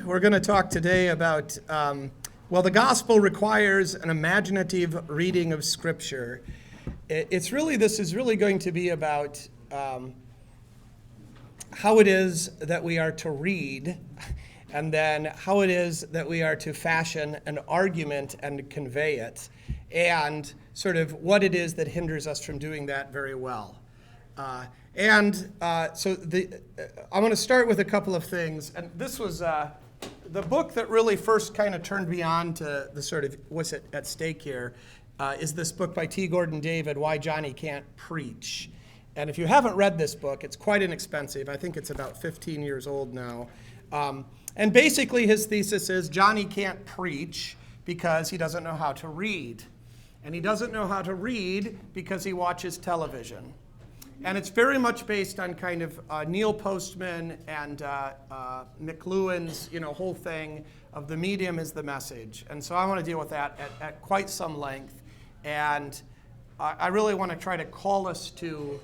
morning. We're going to talk today about, the gospel requires an imaginative reading of Scripture. This is really going to be about how it is that we are to read, and then how it is that we are to fashion an argument and convey it, and sort of what it is that hinders us from doing that very well. I want to start with a couple of things. And this was the book that really first kind of turned me on to the sort of what's at stake here, is this book by T. Gordon David, Why Johnny Can't Preach. And if you haven't read this book, it's quite inexpensive. I think it's about 15 years old now. And basically his thesis is Johnny can't preach because he doesn't know how to read. And he doesn't know how to read because he watches television. And it's very much based on kind of Neil Postman and McLuhan's, whole thing of the medium is the message. And so I want to deal with that at quite some length. And I really want to try to call us to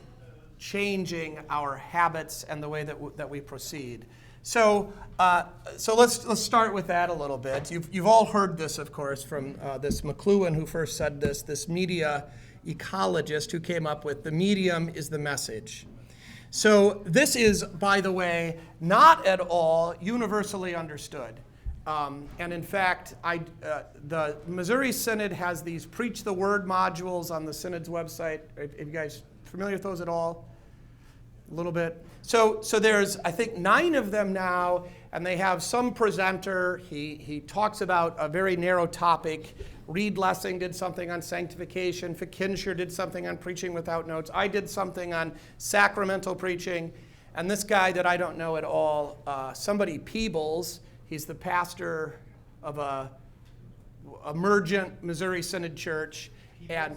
changing our habits and the way that we proceed. So let's start with that a little bit. You've all heard this, of course, from this McLuhan who first said this media ecologist who came up with the medium is the message. So this is, by the way, not at all universally understood. And in fact, the Missouri Synod has these Preach the Word modules on the Synod's website. Are you guys familiar with those at all? A little bit. So there's, I think, 9 of them now, and they have some presenter. He talks about a very narrow topic. Reed Lessing did something on sanctification. Fikinscher did something on preaching without notes. I did something on sacramental preaching. And this guy that I don't know at all, somebody Peebles, he's the pastor of a emergent Missouri Synod church. And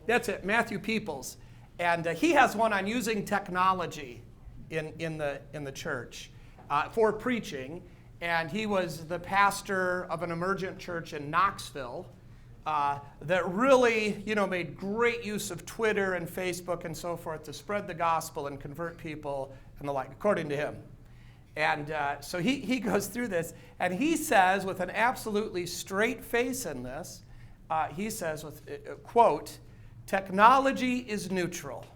that's it, Matthew Peoples. And he has one on using technology in the church for preaching. And he was the pastor of an emergent church in Knoxville that really, made great use of Twitter and Facebook and so forth to spread the gospel and convert people and the like, according to him. And so he goes through this, and he says, with an absolutely straight face in this, he says, with quote, "Technology is neutral."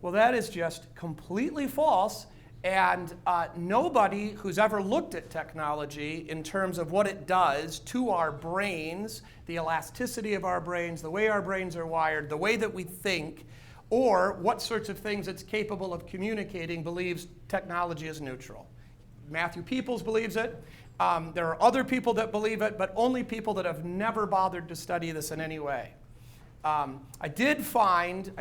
Well, that is just completely false. And nobody who's ever looked at technology in terms of what it does to our brains, the elasticity of our brains, the way our brains are wired, the way that we think, or what sorts of things it's capable of communicating, believes technology is neutral. Matthew Peoples believes it. There are other people that believe it, but only people that have never bothered to study this in any way. I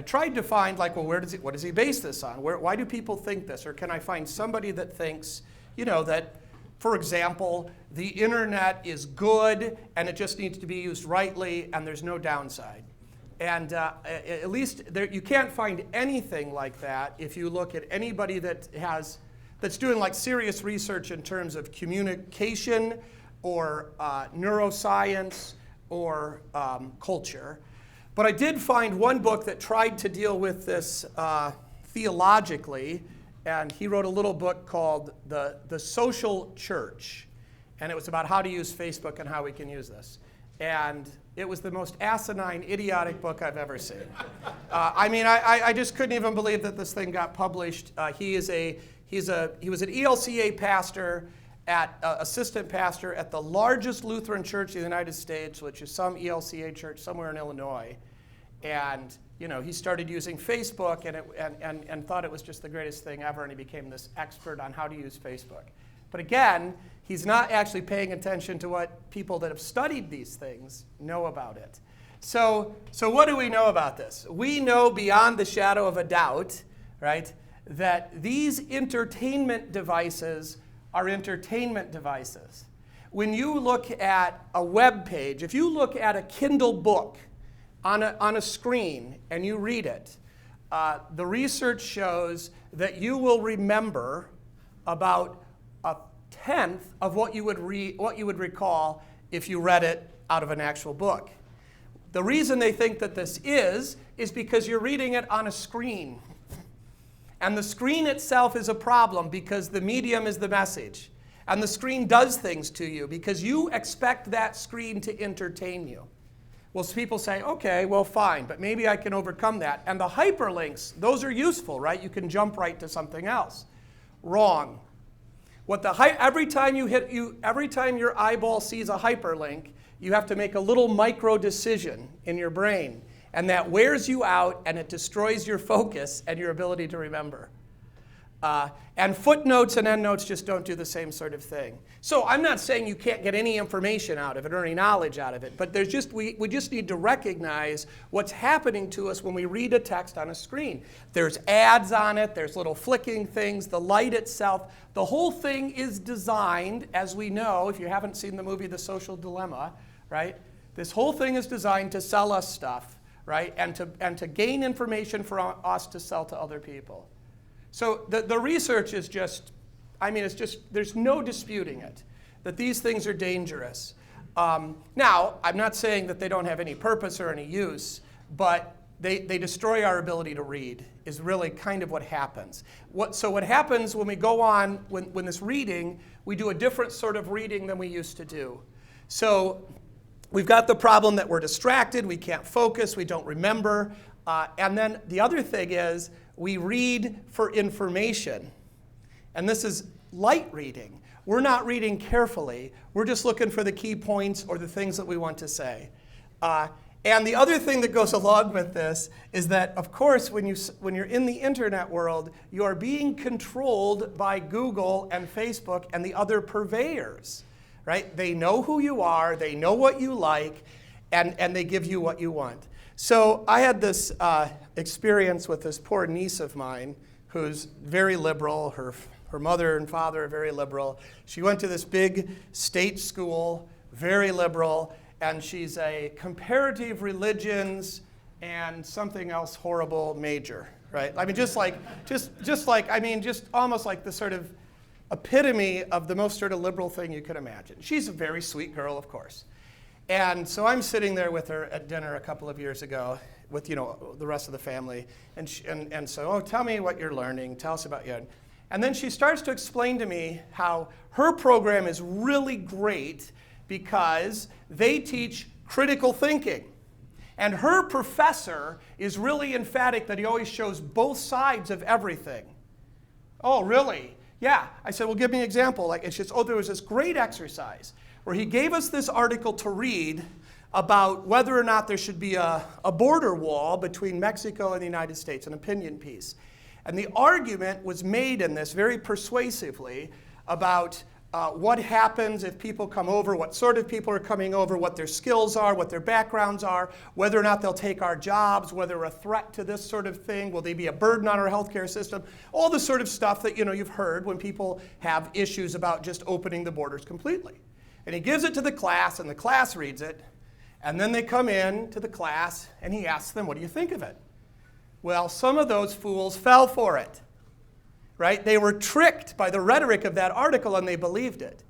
tried to find, what does he base this on? Why do people think this? Or can I find somebody that thinks, that, for example, the internet is good and it just needs to be used rightly and there's no downside? And at least you can't find anything like that if you look at anybody that's doing serious research in terms of communication or neuroscience or culture. But I did find one book that tried to deal with this theologically, and he wrote a little book called The Social Church, and it was about how to use Facebook and how we can use this. And it was the most asinine, idiotic book I've ever seen. I just couldn't even believe that this thing got published. He was an ELCA pastor, assistant pastor at the largest Lutheran church in the United States, which is some ELCA church somewhere in Illinois. And he started using Facebook and thought it was just the greatest thing ever, and he became this expert on how to use Facebook. But again, he's not actually paying attention to what people that have studied these things know about it. So what do we know about this? We know beyond the shadow of a doubt, right, that these entertainment devices are entertainment devices. When you look at a web page, if you look at a Kindle book on a screen and you read it, the research shows that you will remember about 1/10 of what you would recall if you read it out of an actual book. The reason they think that this is because you're reading it on a screen. And the screen itself is a problem because the medium is the message. And the screen does things to you because you expect that screen to entertain you. Well, people say, okay, well, fine, but maybe I can overcome that. And the hyperlinks, those are useful, right? You can jump right to something else. Wrong. Every time your eyeball sees a hyperlink, you have to make a little micro decision in your brain. And that wears you out, and it destroys your focus and your ability to remember. And footnotes and endnotes just don't do the same sort of thing. So I'm not saying you can't get any information out of it or any knowledge out of it, but we just need to recognize what's happening to us when we read a text on a screen. There's ads on it, there's little flicking things, the light itself. The whole thing is designed, as we know, if you haven't seen the movie The Social Dilemma, right? This whole thing is designed to sell us stuff, right? And to gain information for us to sell to other people. So the research is there's no disputing it, that these things are dangerous. Now, I'm not saying that they don't have any purpose or any use, but they destroy our ability to read is really kind of what happens. So what happens when we go on, when this reading, we do a different sort of reading than we used to do. So we've got the problem that we're distracted, we can't focus, we don't remember. And then the other thing is, we read for information. And this is light reading. We're not reading carefully. We're just looking for the key points or the things that we want to say. And the other thing that goes along with this is that, of course, when you're in the internet world, you are being controlled by Google and Facebook and the other purveyors, right? They know who you are, they know what you like, and they give you what you want. So I had this experience with this poor niece of mine who's very liberal. Her mother and father are very liberal. She went to this big state school, very liberal, and she's a comparative religions and something else horrible major, right? I mean, just almost like the sort of epitome of the most sort of liberal thing you could imagine. She's a very sweet girl, of course. And so I'm sitting there with her at dinner a couple of years ago with, the rest of the family. And so, tell me what you're learning. Tell us about you. And then she starts to explain to me how her program is really great because they teach critical thinking. And her professor is really emphatic that he always shows both sides of everything. Oh, really? Yeah. I said, well, give me an example. She says, there was this great exercise where he gave us this article to read about whether or not there should be a border wall between Mexico and the United States, an opinion piece. And the argument was made in this very persuasively about what happens if people come over, what sort of people are coming over, what their skills are, what their backgrounds are, whether or not they'll take our jobs, whether they're a threat to this sort of thing, will they be a burden on our healthcare system, all the sort of stuff that you've heard when people have issues about just opening the borders completely. And he gives it to the class, and the class reads it. And then they come in to the class, and he asks them, what do you think of it? Well, some of those fools fell for it, right? They were tricked by the rhetoric of that article, and they believed it.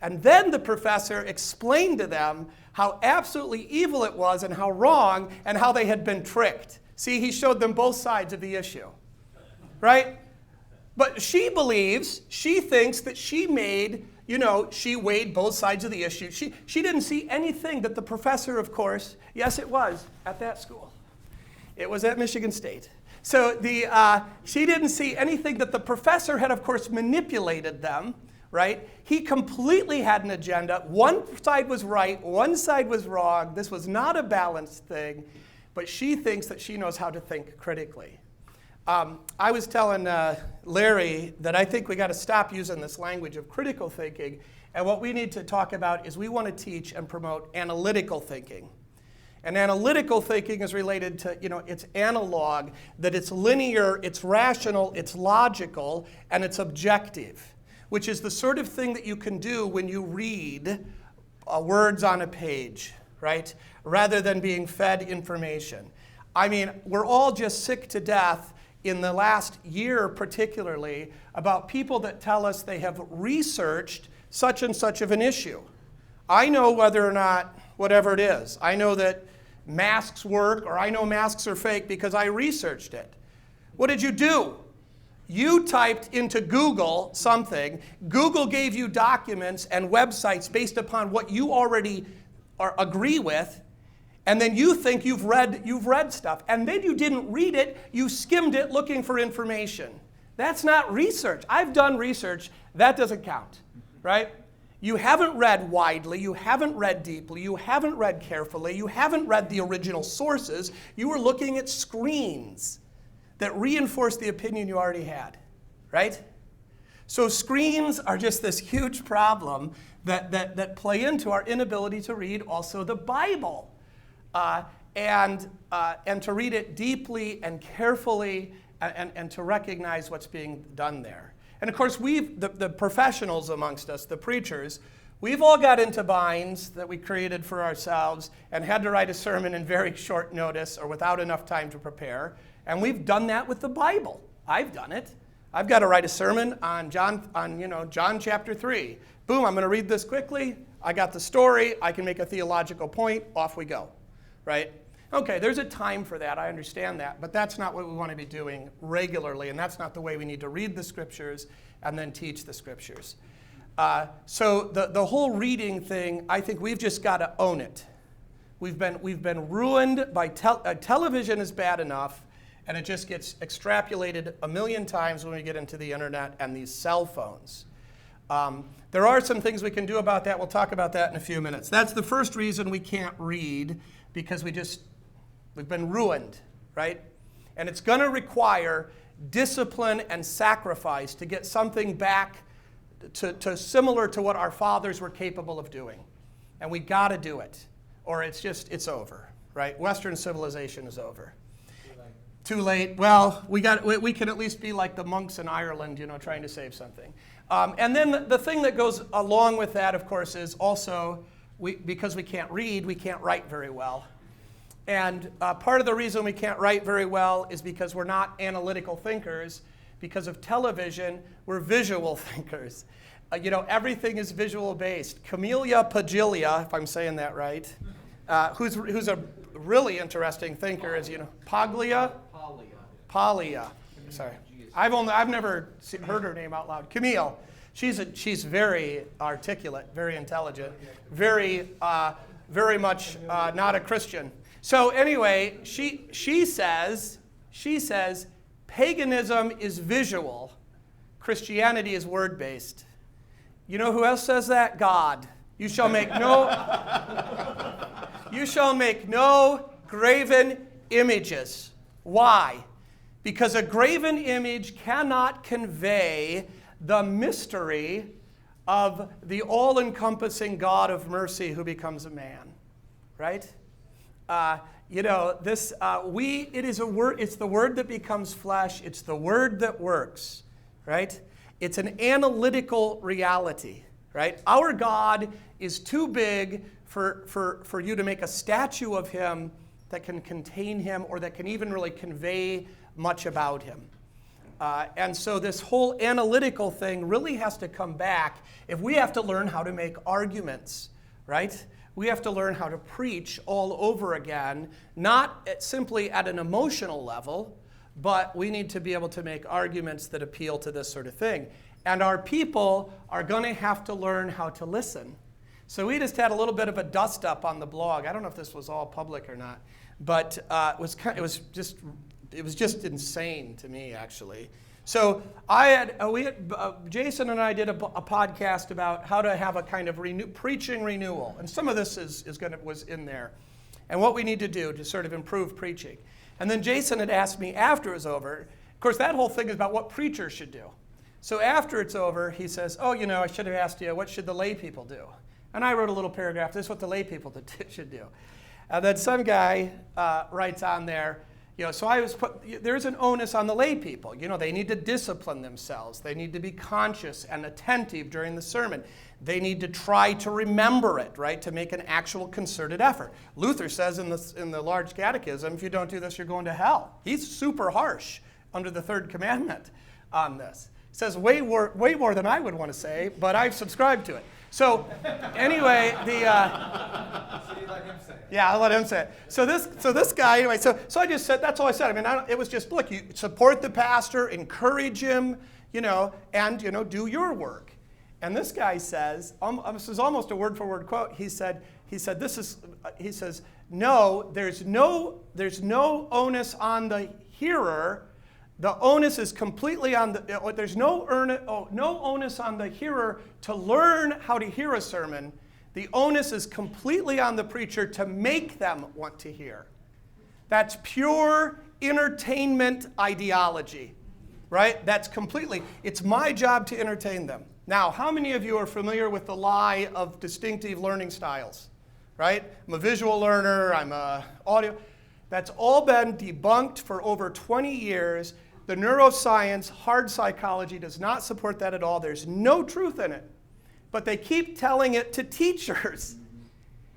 And then the professor explained to them how absolutely evil it was and how wrong and how they had been tricked. See, he showed them both sides of the issue, right? But she thinks that she made, she weighed both sides of the issue. She didn't see anything that the professor, of course, yes, it was at that school. It was at Michigan State. So she didn't see anything that the professor had, of course, manipulated them, right? He completely had an agenda. One side was right, one side was wrong. This was not a balanced thing, but she thinks that she knows how to think critically. I was telling Larry that I think we got to stop using this language of critical thinking, and what we need to talk about is we want to teach and promote analytical thinking. And analytical thinking is related to, it's analog, that it's linear, it's rational, it's logical, and it's objective, which is the sort of thing that you can do when you read words on a page, right? Rather than being fed information. I mean, we're all just sick to death in the last year particularly about people that tell us they have researched such and such of an issue. I know whether or not, whatever it is, I know that masks work or I know masks are fake because I researched it. What did you do? You typed into Google something. Google gave you documents and websites based upon what you already agree with. And then you think you've read stuff. And then you didn't read it. You skimmed it looking for information. That's not research. I've done research. That doesn't count, right? You haven't read widely. You haven't read deeply. You haven't read carefully. You haven't read the original sources. You were looking at screens that reinforce the opinion you already had, right? So screens are just this huge problem that play into our inability to read also the Bible, and to read it deeply and carefully, and to recognize what's being done there. And of course, the professionals amongst us, the preachers, we've all got into binds that we created for ourselves and had to write a sermon in very short notice or without enough time to prepare. And we've done that with the Bible. I've done it. I've got to write a sermon on John chapter 3. Boom, I'm going to read this quickly. I got the story. I can make a theological point. Off we go, right? Okay, there's a time for that. I understand that. But that's not what we want to be doing regularly, and that's not the way we need to read the Scriptures and then teach the Scriptures. So the whole reading thing, I think we've just got to own it. We've been ruined by television is bad enough, and it just gets extrapolated a million times when we get into the internet and these cell phones. There are some things we can do about that. We'll talk about that in a few minutes. That's the first reason we can't read, because we've been ruined, right? And it's going to require discipline and sacrifice to get something back to similar to what our fathers were capable of doing. And we got to do it, or it's over, right? Western civilization is over. Too late. Well, we can at least be like the monks in Ireland, trying to save something. And then the thing that goes along with that, of course, is also because we can't read, we can't write very well. And part of the reason we can't write very well is because we're not analytical thinkers. Because of television, we're visual thinkers. Everything is visual based. Camelia Pagilia, if I'm saying that right, who's a really interesting thinker, is Paglia. Paglia. Sorry, I've never heard her name out loud. Camille. She's very articulate, very intelligent, very much not a Christian. So anyway, she says paganism is visual, Christianity is word-based. You know who else says that? God. You shall make no graven images. Why? Because a graven image cannot convey the mystery of the all-encompassing God of mercy who becomes a man, right? It is a word. It's the word that becomes flesh. It's the word that works, right? It's an analytical reality, right? Our God is too big for you to make a statue of him that can contain him or that can even really convey much about him. And so this whole analytical thing really has to come back if we have to learn how to make arguments, right? We have to learn how to preach all over again, not simply at an emotional level, but we need to be able to make arguments that appeal to this sort of thing. And our people are going to have to learn how to listen. So we just had a little bit of a dust up on the blog. I don't know if this was all public or not, but it was just insane to me, actually. So Jason and I did a podcast about how to have a kind of preaching renewal, and some of this was in there, and what we need to do to sort of improve preaching. And then Jason had asked me after it was over. Of course, that whole thing is about what preachers should do. So after it's over, he says, I should have asked you, what should the lay people do? And I wrote a little paragraph. This is what the lay people should do. And then some guy writes on there, there's an onus on the lay people. They need to discipline themselves. They need to be conscious and attentive during the sermon. They need to try to remember it, right? To make an actual concerted effort. Luther says in the Large Catechism, if you don't do this, you're going to hell. He's super harsh under the third commandment on this. It says way more than I would want to say, but I've subscribed to it. So anyway, So you let him say it. yeah, I'll let him say it. So this guy, anyway, so I just said, that's all I said. I mean, it was just, look, you support the pastor, encourage him, and, do your work. And this guy says, this is almost a word-for-word quote. He said, no, there's no onus on the hearer. The onus is completely on there's no onus on the hearer to learn how to hear a sermon. The onus is completely on the preacher to make them want to hear. That's pure entertainment ideology, right? That's completely, it's my job to entertain them. Now, how many of you are familiar with the lie of distinctive learning styles, right? I'm a visual learner, I'm a audio. That's all been debunked for over 20 years. The neuroscience, hard psychology does not support that at all. There's no truth in it. But they keep telling it to teachers.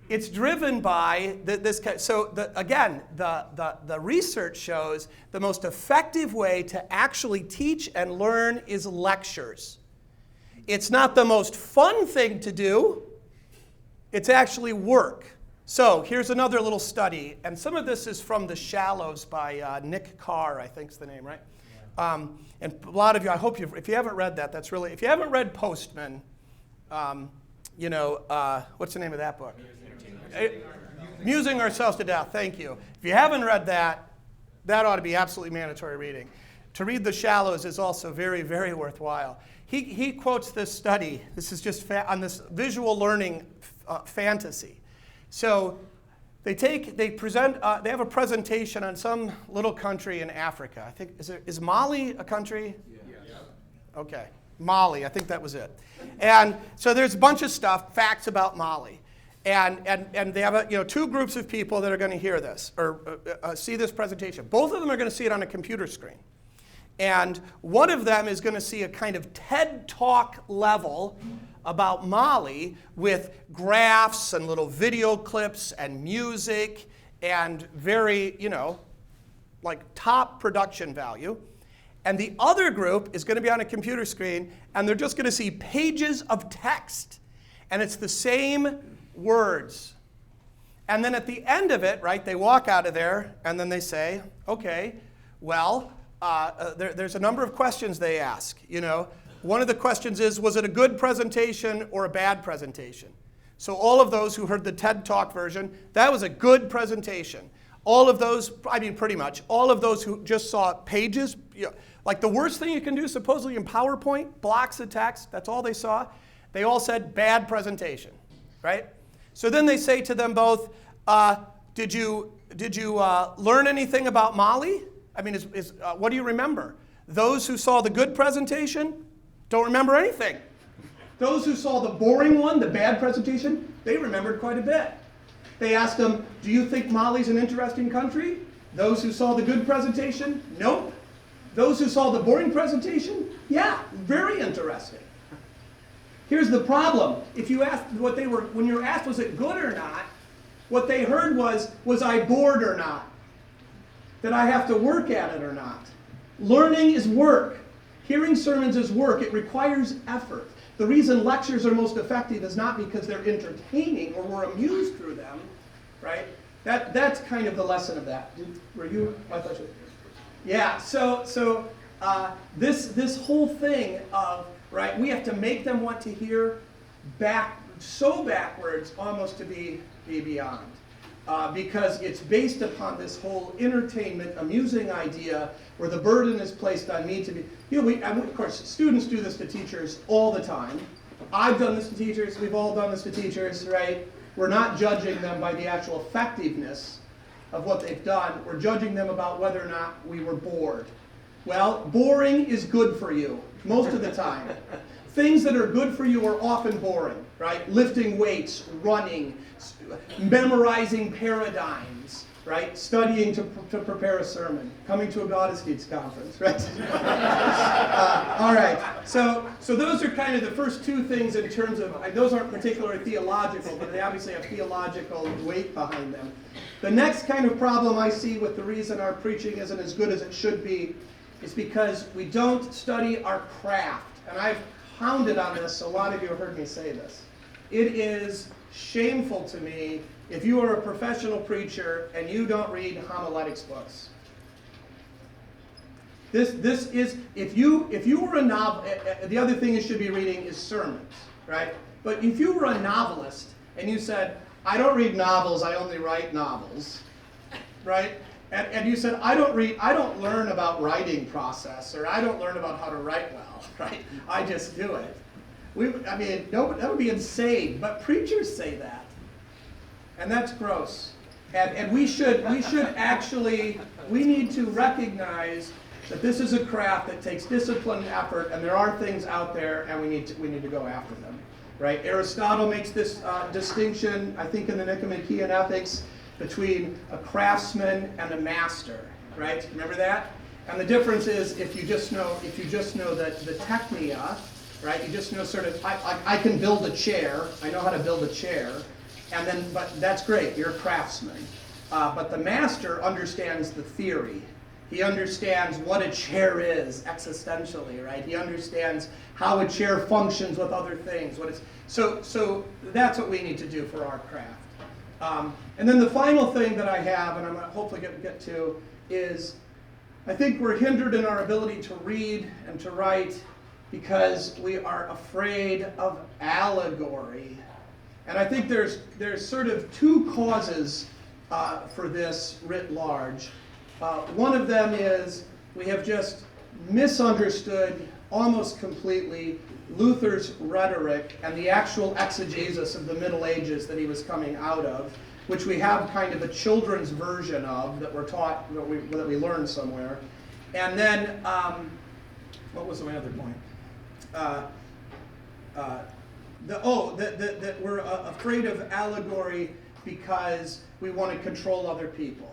It's driven by this. So the research shows the most effective way to actually teach and learn is lectures. It's not the most fun thing to do. It's actually work. So here's another little study, and some of this is from The Shallows by Nick Carr, I think's the name, right? And a lot of you, I hope if you haven't read that, that's really, if you haven't read Postman, what's the name of that book? Musing Ourselves to Death, thank you. If you haven't read that, that ought to be absolutely mandatory reading. To read The Shallows is also very, very worthwhile. He quotes this study, this is just on this visual learning fantasy. So they have a presentation on some little country in Africa. I think, is Mali a country? Yeah. Okay, Mali, I think that was it. And so there's a bunch of stuff, facts about Mali. And they have two groups of people that are going to hear this, or see this presentation. Both of them are going to see it on a computer screen. And one of them is going to see a kind of TED Talk level about Mali with graphs and little video clips and music and very, like top production value. And the other group is going to be on a computer screen, and they're just going to see pages of text. And it's the same words. And then at the end of it, right, they walk out of there, and then they say, okay, well, there's a number of questions they ask, One of the questions is, was it a good presentation or a bad presentation? So all of those who heard the TED Talk version, that was a good presentation. All of those, pretty much, all of those who just saw pages, like the worst thing you can do supposedly in PowerPoint, blocks of text, that's all they saw, they all said bad presentation, right? So then they say to them both, did you learn anything about Mali? What do you remember? Those who saw the good presentation don't remember anything. Those who saw the boring one, the bad presentation, they remembered quite a bit. They asked them, do you think Mali's an interesting country? Those who saw the good presentation, nope. Those who saw the boring presentation, yeah, very interesting. Here's the problem. If you asked when you were asked was it good or not, what they heard was I bored or not? Did I have to work at it or not? Learning is work. Hearing sermons is work. It requires effort. The reason lectures are most effective is not because they're entertaining or we're amused through them, right? That's kind of the lesson of that. Were you? I thought you. Yeah. So this whole thing of right, we have to make them want to hear backwards, almost to be beyond. Because it's based upon this whole entertainment, amusing idea where the burden is placed on me to be, of course, students do this to teachers all the time. I've done this to teachers, we've all done this to teachers, right? We're not judging them by the actual effectiveness of what they've done. We're judging them about whether or not we were bored. Well, boring is good for you, most of the time. Things that are good for you are often boring, right? Lifting weights, running, memorizing paradigms, right? Studying to prepare a sermon, coming to a Gottesdienst conference, right? All right, so those are kind of the first two things in terms of, those aren't particularly theological, but they obviously have theological weight behind them. The next kind of problem I see with the reason our preaching isn't as good as it should be is because we don't study our craft. And I've hounded on this, so a lot of you have heard me say this. It is shameful to me if you are a professional preacher and you don't read homiletics books. This is, if you were a novel, the other thing you should be reading is sermons, right? But if you were a novelist and you said, I don't read novels, I only write novels, right? And you said, I don't learn about writing process, or I don't learn about how to write well, right? I just do it. That would be insane, but preachers say that. And that's gross. And we need to recognize that this is a craft that takes discipline and effort, and there are things out there, and we need to go after them, right? Aristotle makes this distinction, I think, in the Nicomachean Ethics, between a craftsman and a master, right? Remember that? And the difference is if you just know the technia, right? You just know sort of, I can build a chair. I know how to build a chair, but that's great. You're a craftsman. But the master understands the theory. He understands what a chair is existentially, right? He understands how a chair functions with other things. So that's what we need to do for our craft. And then the final thing that I have, and I'm going to hopefully get to, is I think we're hindered in our ability to read and to write because we are afraid of allegory. And I think there's sort of two causes for this writ large. One of them is we have just misunderstood almost completely Luther's rhetoric and the actual exegesis of the Middle Ages that he was coming out of, which we have kind of a children's version of that we're taught, that we learned somewhere. And then, what was my other point? That we're afraid of allegory because we want to control other people.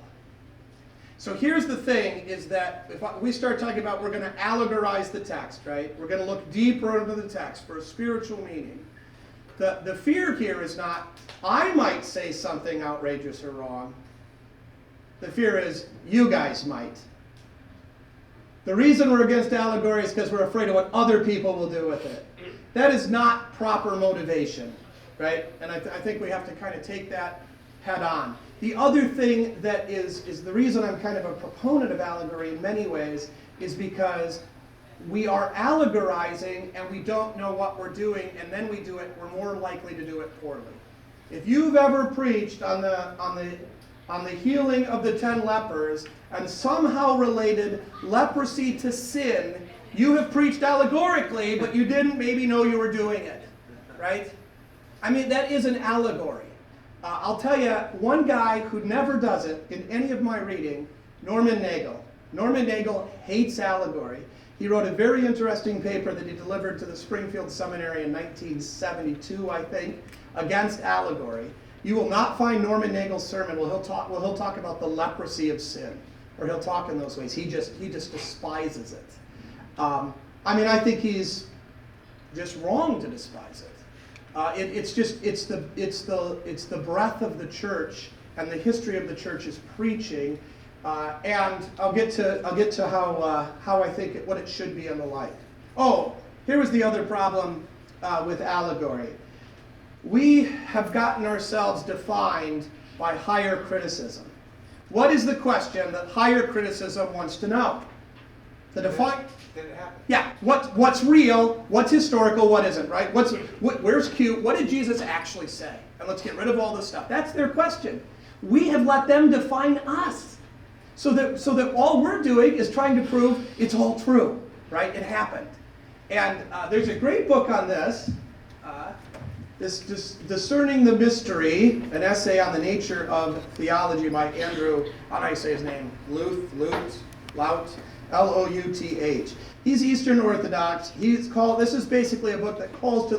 So here's the thing, is that if we start talking about we're going to allegorize the text, right? We're going to look deeper into the text for a spiritual meaning. The fear here is not, I might say something outrageous or wrong. The fear is, you guys might. The reason we're against allegory is because we're afraid of what other people will do with it. That is not proper motivation, right? And I think we have to kind of take that head on. The other thing that is the reason I'm kind of a proponent of allegory in many ways is because we are allegorizing and we don't know what we're doing, and then we do it, we're more likely to do it poorly. If you've ever preached on the healing of the 10 lepers and somehow related leprosy to sin, you have preached allegorically, but you didn't maybe know you were doing it, right? I mean, that is an allegory. I'll tell you, one guy who never does it in any of my reading, Norman Nagel. Norman Nagel hates allegory. He wrote a very interesting paper that he delivered to the Springfield Seminary in 1972, I think, against allegory. You will not find Norman Nagel's sermon where he'll talk about the leprosy of sin, or he'll talk in those ways. He just despises it. I think he's just wrong to despise it. It's the breadth of the church and the history of the church's preaching, and I'll get to how I think what it should be and the like. Oh, here was the other problem with allegory. We have gotten ourselves defined by higher criticism. What is the question that higher criticism wants to know? The define. Did it happen? Yeah. What's real? What's historical? What isn't? Right? Where's cute? What did Jesus actually say? And let's get rid of all this stuff. That's their question. We have let them define us, so that all we're doing is trying to prove it's all true. Right? It happened. And there's a great book on this. This Discerning the Mystery, an essay on the nature of theology by Andrew, how do I say his name? Lout, L-O-U-T-H. He's Eastern Orthodox. This is basically a book that calls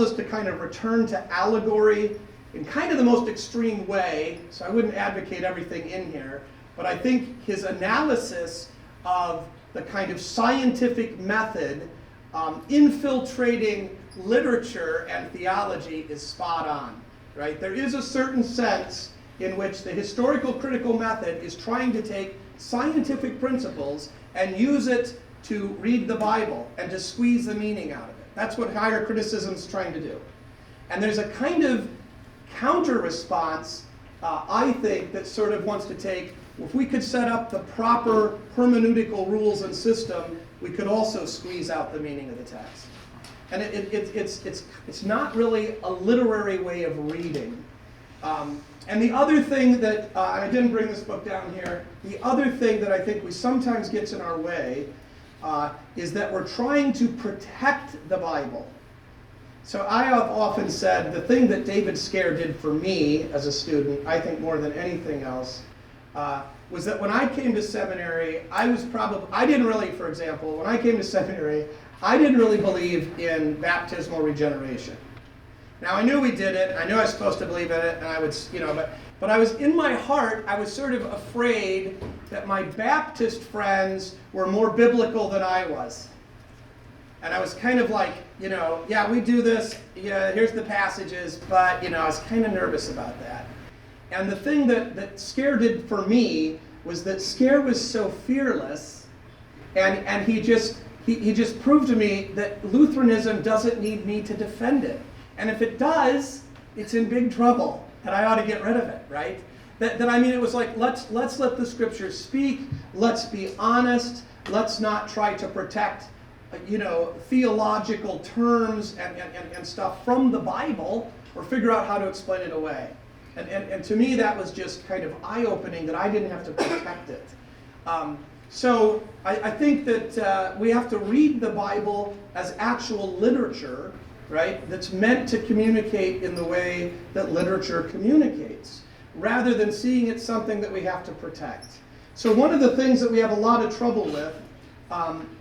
us to kind of return to allegory in kind of the most extreme way. So I wouldn't advocate everything in here, but I think his analysis of the kind of scientific method infiltrating literature and theology is spot on, right? There is a certain sense in which the historical critical method is trying to take scientific principles and use it to read the Bible and to squeeze the meaning out of it. That's what higher criticism is trying to do. And there's a kind of counter response, I think, that sort of wants to take, if we could set up the proper hermeneutical rules and system, we could also squeeze out the meaning of the text. And it's not really a literary way of reading. And the other thing that, I didn't bring this book down here, the other thing that I think we sometimes gets in our way is that we're trying to protect the Bible. So I have often said the thing that David Scare did for me as a student, I think more than anything else, was that when I came to seminary, I didn't really, for example, when I came to seminary, I didn't really believe in baptismal regeneration. Now I knew we did it, I knew I was supposed to believe in it, and I would, but I was, in my heart, I was sort of afraid that my Baptist friends were more biblical than I was. And I was kind of like, yeah, we do this, yeah, here's the passages, but, I was kind of nervous about that. And the thing that Scare did for me was that Scare was so fearless, and he just proved to me that Lutheranism doesn't need me to defend it. And if it does, it's in big trouble, and I ought to get rid of it, right? It was like, let's let the scriptures speak, let's be honest, let's not try to protect, theological terms and stuff from the Bible, or figure out how to explain it away. And to me, that was just kind of eye-opening that I didn't have to protect it. So I think that we have to read the Bible as actual literature, right, that's meant to communicate in the way that literature communicates, rather than seeing it something that we have to protect. So one of the things that we have a lot of trouble with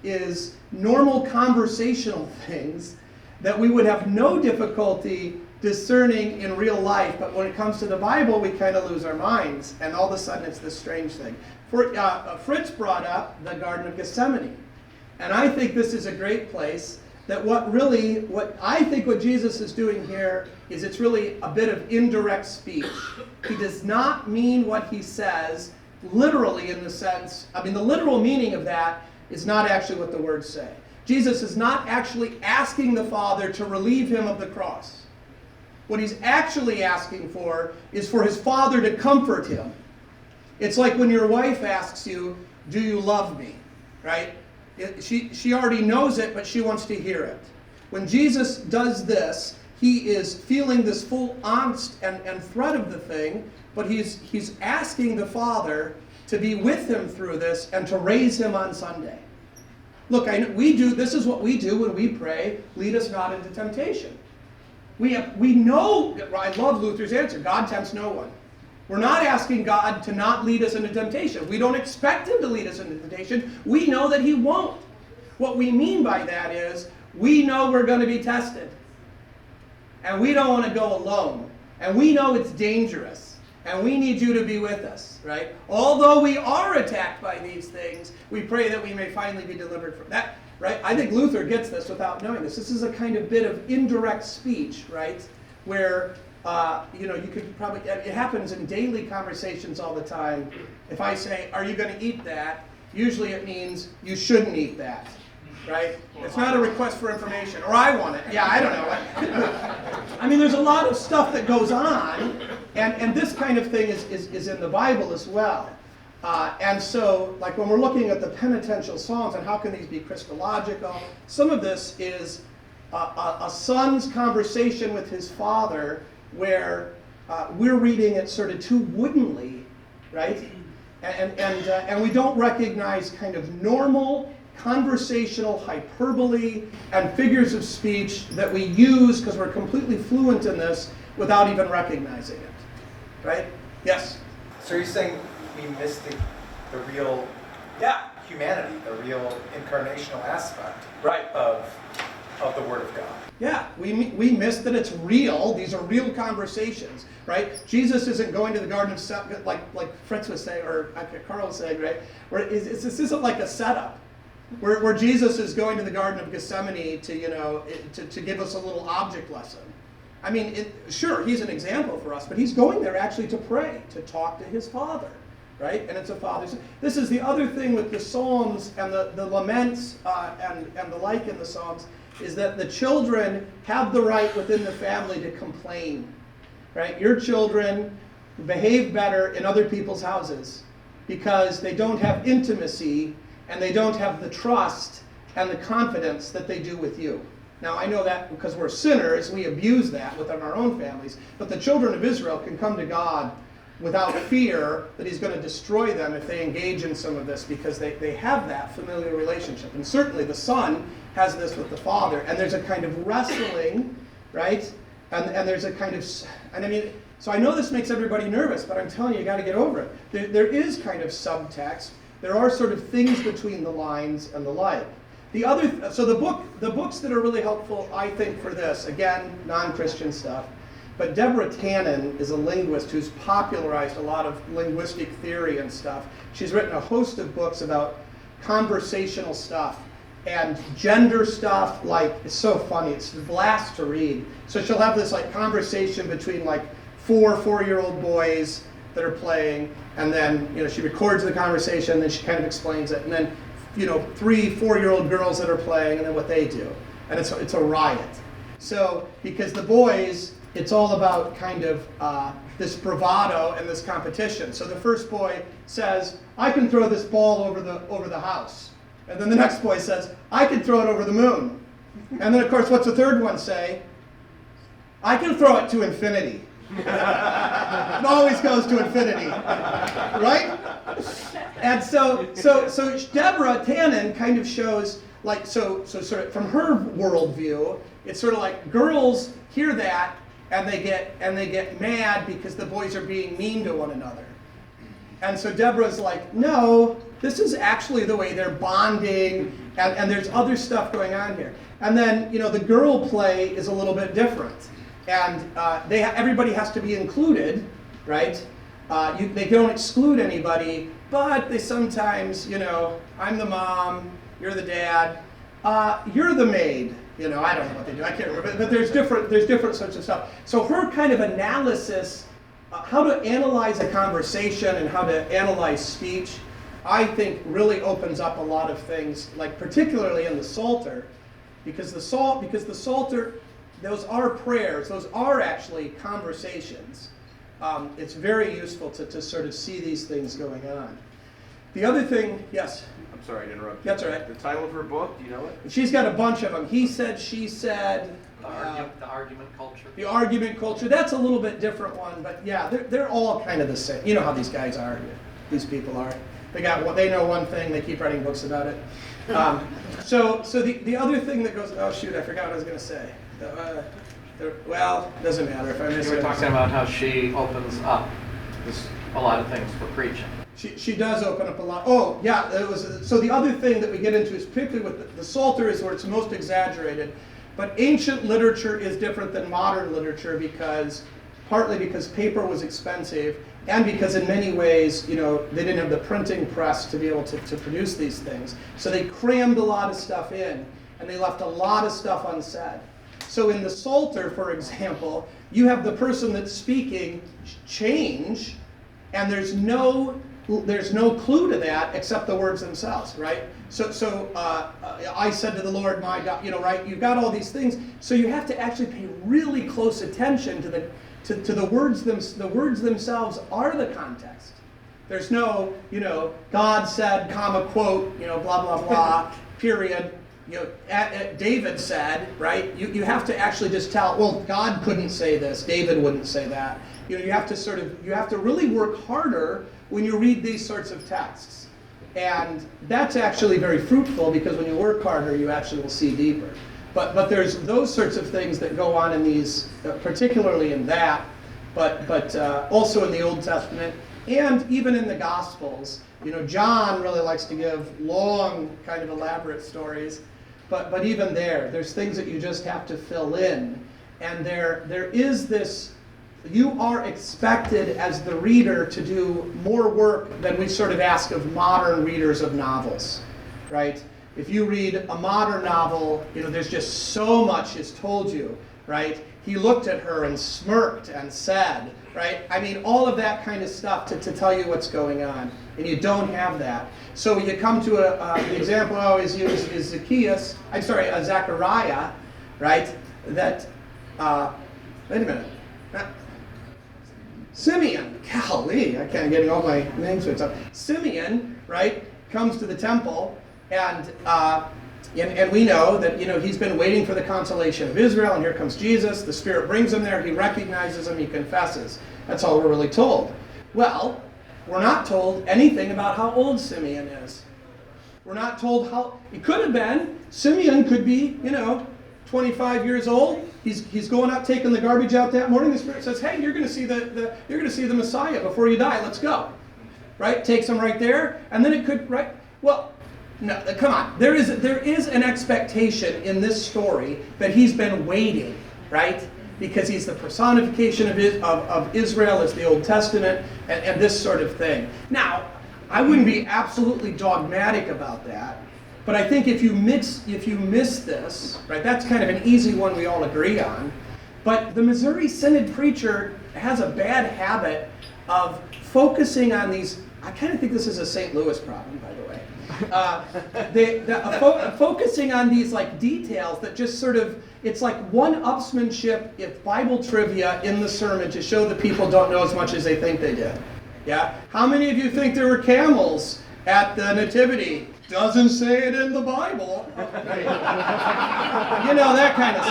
is normal conversational things that we would have no difficulty discerning in real life, but when it comes to the Bible, we kind of lose our minds, and all of a sudden it's this strange thing. Fritz brought up the Garden of Gethsemane, and I think this is a great place that what Jesus is doing here is it's really a bit of indirect speech. He does not mean what he says literally in the sense, the literal meaning of that is not actually what the words say. Jesus is not actually asking the Father to relieve him of the cross. What he's actually asking for is for his Father to comfort him. It's like when your wife asks you, do you love me? Right? She already knows it, but she wants to hear it. When Jesus does this, he is feeling this full angst and threat of the thing, but he's asking the Father to be with him through this and to raise him on Sunday. Look, this is what we do when we pray, lead us not into temptation. We know, I love Luther's answer, God tempts no one. We're not asking God to not lead us into temptation. We don't expect him to lead us into temptation. We know that he won't. What we mean by that is, we know we're going to be tested. And we don't want to go alone. And we know it's dangerous. And we need you to be with us, right? Although we are attacked by these things, we pray that we may finally be delivered from that, right? I think Luther gets this without knowing this. This is a kind of bit of indirect speech, right? Where you could probably, it happens in daily conversations all the time. If I say, are you going to eat that? Usually it means you shouldn't eat that, right? It's not a request for information, or I want it. Yeah, I don't know. There's a lot of stuff that goes on, and this kind of thing is in the Bible as well. And so, like when we're looking at the penitential Psalms and how can these be Christological, some of this is a son's conversation with his father where we're reading it sort of too woodenly, right? And we don't recognize kind of normal conversational hyperbole and figures of speech that we use because we're completely fluent in this without even recognizing it, right? Yes? So you're saying we miss the real humanity, the real incarnational aspect of the Word of God. Yeah, we miss that it's real. These are real conversations, right? Jesus isn't going to the Garden of Gethsemane, like Fritz was saying, or Carl was saying, right? This isn't like a setup, where Jesus is going to the Garden of Gethsemane to give us a little object lesson. Sure, he's an example for us, but he's going there actually to pray, to talk to his Father, right? And it's a father's. This is the other thing with the Psalms and the laments and the like in the Psalms, is that the children have the right within the family to complain, right? Your children behave better in other people's houses because they don't have intimacy and they don't have the trust and the confidence that they do with you. Now, I know that because we're sinners, we abuse that within our own families, but the children of Israel can come to God without fear that he's going to destroy them if they engage in some of this, because they have that familiar relationship. And certainly the son has this with the father, and there's a kind of wrestling, right? And there's a kind of, and I mean, so I know this makes everybody nervous, but I'm telling you, you got to get over it. There is kind of subtext. There are sort of things between the lines and the like. So the books that are really helpful, I think, for this, again, non-Christian stuff, but Deborah Tannen is a linguist who's popularized a lot of linguistic theory and stuff. She's written a host of books about conversational stuff and gender stuff. Like, it's so funny, it's a blast to read. So she'll have this like conversation between like four-year-old boys that are playing, and then she records the conversation, and then she kind of explains it, and then 3-4-year-old girls that are playing, and then what they do, and it's a riot. So because the boys, it's all about kind of this bravado and this competition. So the first boy says, "I can throw this ball over the house," and then the next boy says, "I can throw it over the moon," and then of course what's the third one say? "I can throw it to infinity." It always goes to infinity, right? And so Deborah Tannen kind of shows, like, so sort of from her worldview, it's sort of like girls hear that and they get mad because the boys are being mean to one another. And so Deborah's like, no, this is actually the way they're bonding, and there's other stuff going on here. And then the girl play is a little bit different. And everybody has to be included, right? They don't exclude anybody, but they sometimes, I'm the mom, you're the dad, you're the maid. I don't know what they do, I can't remember, but there's different sorts of stuff. So her kind of analysis, how to analyze a conversation and how to analyze speech, I think really opens up a lot of things, like particularly in the Psalter, because the Psalter, those are prayers, those are actually conversations. It's very useful to sort of see these things going on. The other thing, yes? I'm sorry to interrupt you. That's all right. The title of her book, do you know it? She's got a bunch of them. He said, she said. The argument culture. The argument culture. That's a little bit different one, but yeah, they're all kind of the same. You know how these guys are, these people are. They know one thing, they keep writing books about it. So the other thing that goes, oh shoot, I forgot what I was going to say. Well, doesn't matter if I miss it. You were talking about how she opens up a lot of things for preaching. She does open up a lot. Oh, yeah. So the other thing that we get into is particularly with the Psalter is where it's most exaggerated. But ancient literature is different than modern literature partly because paper was expensive, and because in many ways, they didn't have the printing press to be able to produce these things. So they crammed a lot of stuff in, and they left a lot of stuff unsaid. So in the Psalter, for example, you have the person that's speaking change, and there's no clue to that except the words themselves, right? So I said to the Lord, my God, right? You've got all these things, so you have to actually pay really close attention to the words. The words themselves are the context. There's no, God said, comma, quote, blah blah blah, period. David said, right? You have to actually just tell, well, God couldn't say this, David wouldn't say that. You have to really work harder when you read these sorts of texts. And that's actually very fruitful, because when you work harder, you actually will see deeper. But there's those sorts of things that go on in these, particularly in that, but also in the Old Testament, and even in the Gospels. John really likes to give long, kind of elaborate stories. But even there's things that you just have to fill in. And there is this, you are expected as the reader to do more work than we sort of ask of modern readers of novels, right? If you read a modern novel, there's just so much is told you. right? He looked at her and smirked and said, right? I mean, all of that kind of stuff to tell you what's going on. And you don't have that. So you come to the example I always use is Zechariah, right? That, wait a minute. Simeon, golly, I can't get all my names mixed up. Simeon, right, comes to the temple, and we know that, he's been waiting for the consolation of Israel, and here comes Jesus. The Spirit brings him there. He recognizes him. He confesses. That's all we're really told. Well, we're not told anything about how old Simeon is. We're not told how. It could have been. Simeon could be, 25 years old. He's going out taking the garbage out that morning. The Spirit says, "Hey, you're going to see the Messiah before you die. Let's go." Right? Takes him right there, and then it could right. Well, no, come on. There is an expectation in this story that he's been waiting, right? Because he's the personification of Israel as the Old Testament and this sort of thing. Now, I wouldn't be absolutely dogmatic about that, but I think if you miss this, right, that's kind of an easy one we all agree on. But the Missouri Synod preacher has a bad habit of focusing on these. I kind of think this is a St. Louis problem, by the way. Focusing on these like details that just sort of, it's like one-upsmanship if Bible trivia in the sermon to show that people don't know as much as they think they did. Yeah? How many of you think there were camels at the Nativity? Doesn't say it in the Bible. That kind of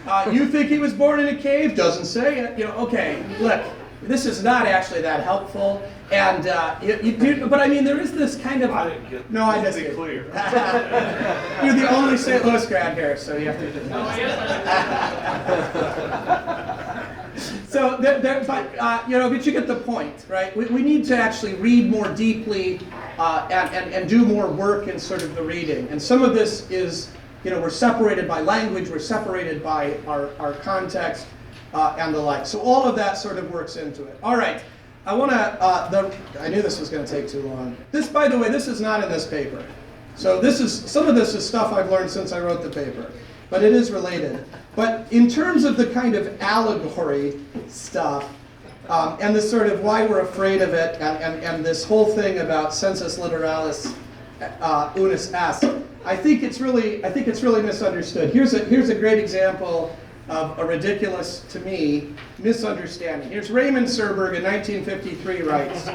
stuff. You think he was born in a cave? Doesn't say it. Okay, look. This is not actually that helpful, and but I mean, there is this kind of. I didn't get. No, I missed it. Clear. You're the only St. Louis grad here, so you have to. So, but you get the point, right? We need to actually read more deeply and do more work in sort of the reading, and some of this is, we're separated by language, we're separated by our context. And the like. So all of that sort of works into it. All right. I want to, I knew this was going to take too long. This, by the way, this is not in this paper. So some of this is stuff I've learned since I wrote the paper. But it is related. But in terms of the kind of allegory stuff, and the sort of why we're afraid of it, and this whole thing about sensus literalis unus est, I think it's really misunderstood. Here's a great example of a ridiculous, to me, misunderstanding. Here's Raymond Serberg in 1953 writes,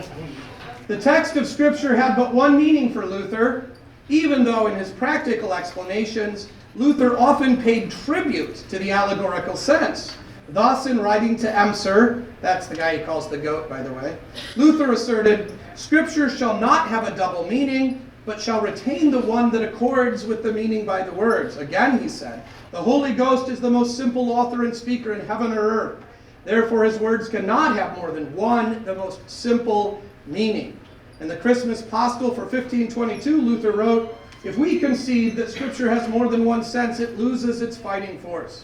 "The text of Scripture had but one meaning for Luther, even though in his practical explanations, Luther often paid tribute to the allegorical sense. Thus, in writing to Emser," that's the guy he calls the goat, by the way, "Luther asserted, Scripture shall not have a double meaning, but shall retain the one that accords with the meaning by the words. Again, he said, the Holy Ghost is the most simple author and speaker in heaven or earth. Therefore, his words cannot have more than one, the most simple meaning." In the Christmas Postil for 1522, Luther wrote, "If we concede that Scripture has more than one sense, it loses its fighting force.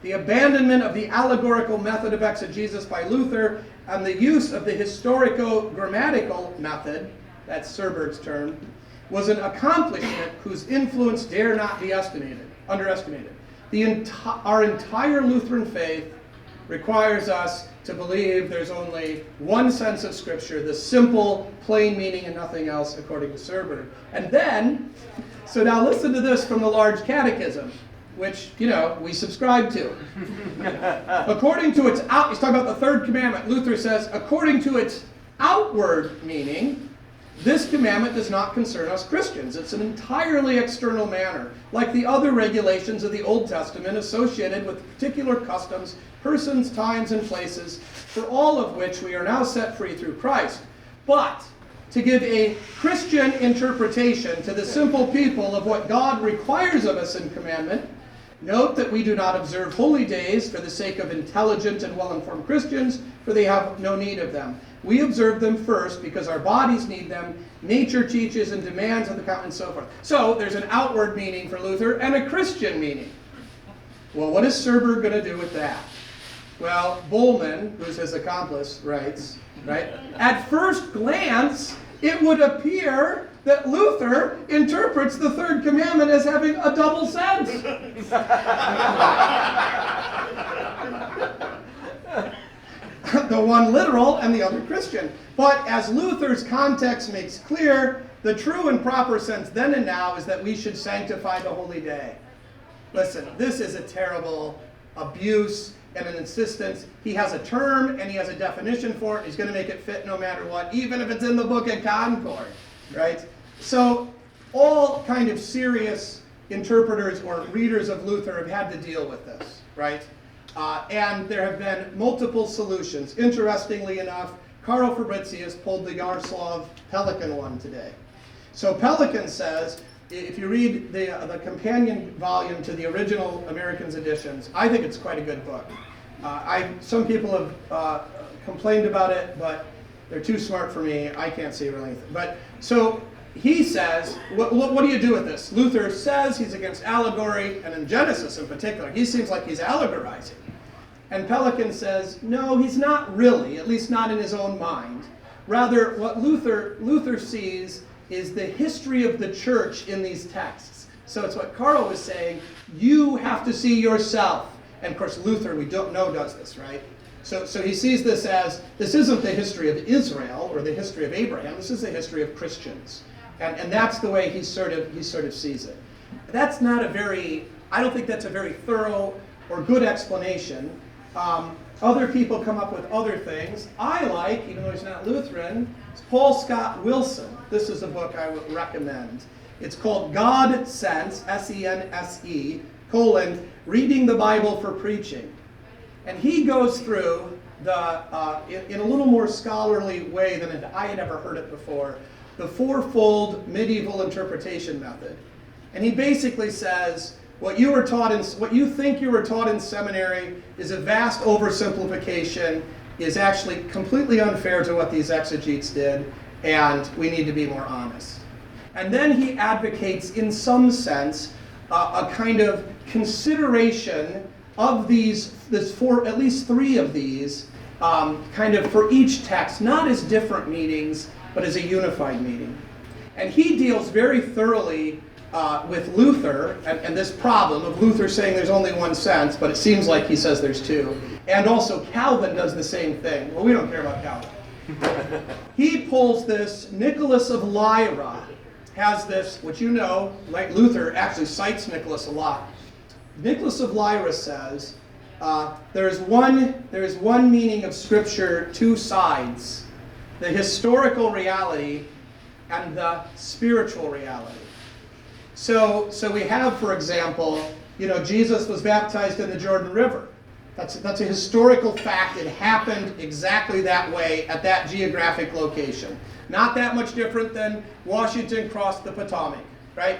The abandonment of the allegorical method of exegesis by Luther and the use of the historico-grammatical method," that's Serberg's term, "was an accomplishment whose influence dare not be underestimated. Our entire Lutheran faith requires us to believe there's only one sense of Scripture, the simple, plain meaning and nothing else, according to Serberg." And then, so now listen to this from the Large Catechism, which, we subscribe to. According to its he's talking about the third commandment. Luther says, according to its outward meaning, this commandment does not concern us Christians. It's an entirely external matter, like the other regulations of the Old Testament associated with particular customs, persons, times, and places, for all of which we are now set free through Christ. But to give a Christian interpretation to the simple people of what God requires of us in commandment, note that we do not observe holy days for the sake of intelligent and well-informed Christians, for they have no need of them. We observe them first because our bodies need them. Nature teaches and demands of the common and so forth. So there's an outward meaning for Luther and a Christian meaning. Well, what is Serberg going to do with that? Well, Bullman, who's his accomplice, writes, right? At first glance, it would appear that Luther interprets the third commandment as having a double sense. The one literal and the other Christian. But as Luther's context makes clear, the true and proper sense then and now is that we should sanctify the holy day. Listen, this is a terrible abuse and an insistence. He has a term and he has a definition for it. He's going to make it fit no matter what, even if it's in the Book of Concord, right? So all kind of serious interpreters or readers of Luther have had to deal with this, right? And there have been multiple solutions. Interestingly enough, Karl Fabricius pulled the Yaroslav Pelikan one today. So Pelikan says, if you read the companion volume to the original American's editions, I think it's quite a good book. Some people have complained about it, but they're too smart for me. I can't see really anything. But so he says, what do you do with this? Luther says he's against allegory, and in Genesis in particular, he seems like he's allegorizing. And Pelikan says, no, he's not really, at least not in his own mind. Rather, what Luther sees is the history of the church in these texts. So it's what Karl was saying, you have to see yourself. And of course Luther, we don't know, does this, right? So he sees this as, this isn't the history of Israel or the history of Abraham, this is the history of Christians. And that's the way he sort of sees it. That's not I don't think that's a very thorough or good explanation. Other people come up with other things. I like, even though he's not Lutheran, it's Paul Scott Wilson. This is a book I would recommend. It's called God Sense, S-E-N-S-E, Reading the Bible for Preaching. And he goes through in a little more scholarly way than I had ever heard it before, the fourfold medieval interpretation method. And he basically says, what you think you were taught in seminary is a vast oversimplification, is actually completely unfair to what these exegetes did, and we need to be more honest. And then he advocates, in some sense, a kind of consideration of at least three of these, kind of for each text, not as different meanings, but as a unified meaning. And he deals very thoroughly with Luther and this problem of Luther saying there's only one sense, but it seems like he says there's two. And also Calvin does the same thing. Well, we don't care about Calvin. He pulls this, Nicholas of Lyra has this, which you know, like Luther actually cites Nicholas a lot. Nicholas of Lyra says, there's one meaning of Scripture, two sides, the historical reality and the spiritual reality. So we have, for example, Jesus was baptized in the Jordan River. That's a historical fact. It happened exactly that way at that geographic location. Not that much different than Washington crossed the Potomac, right?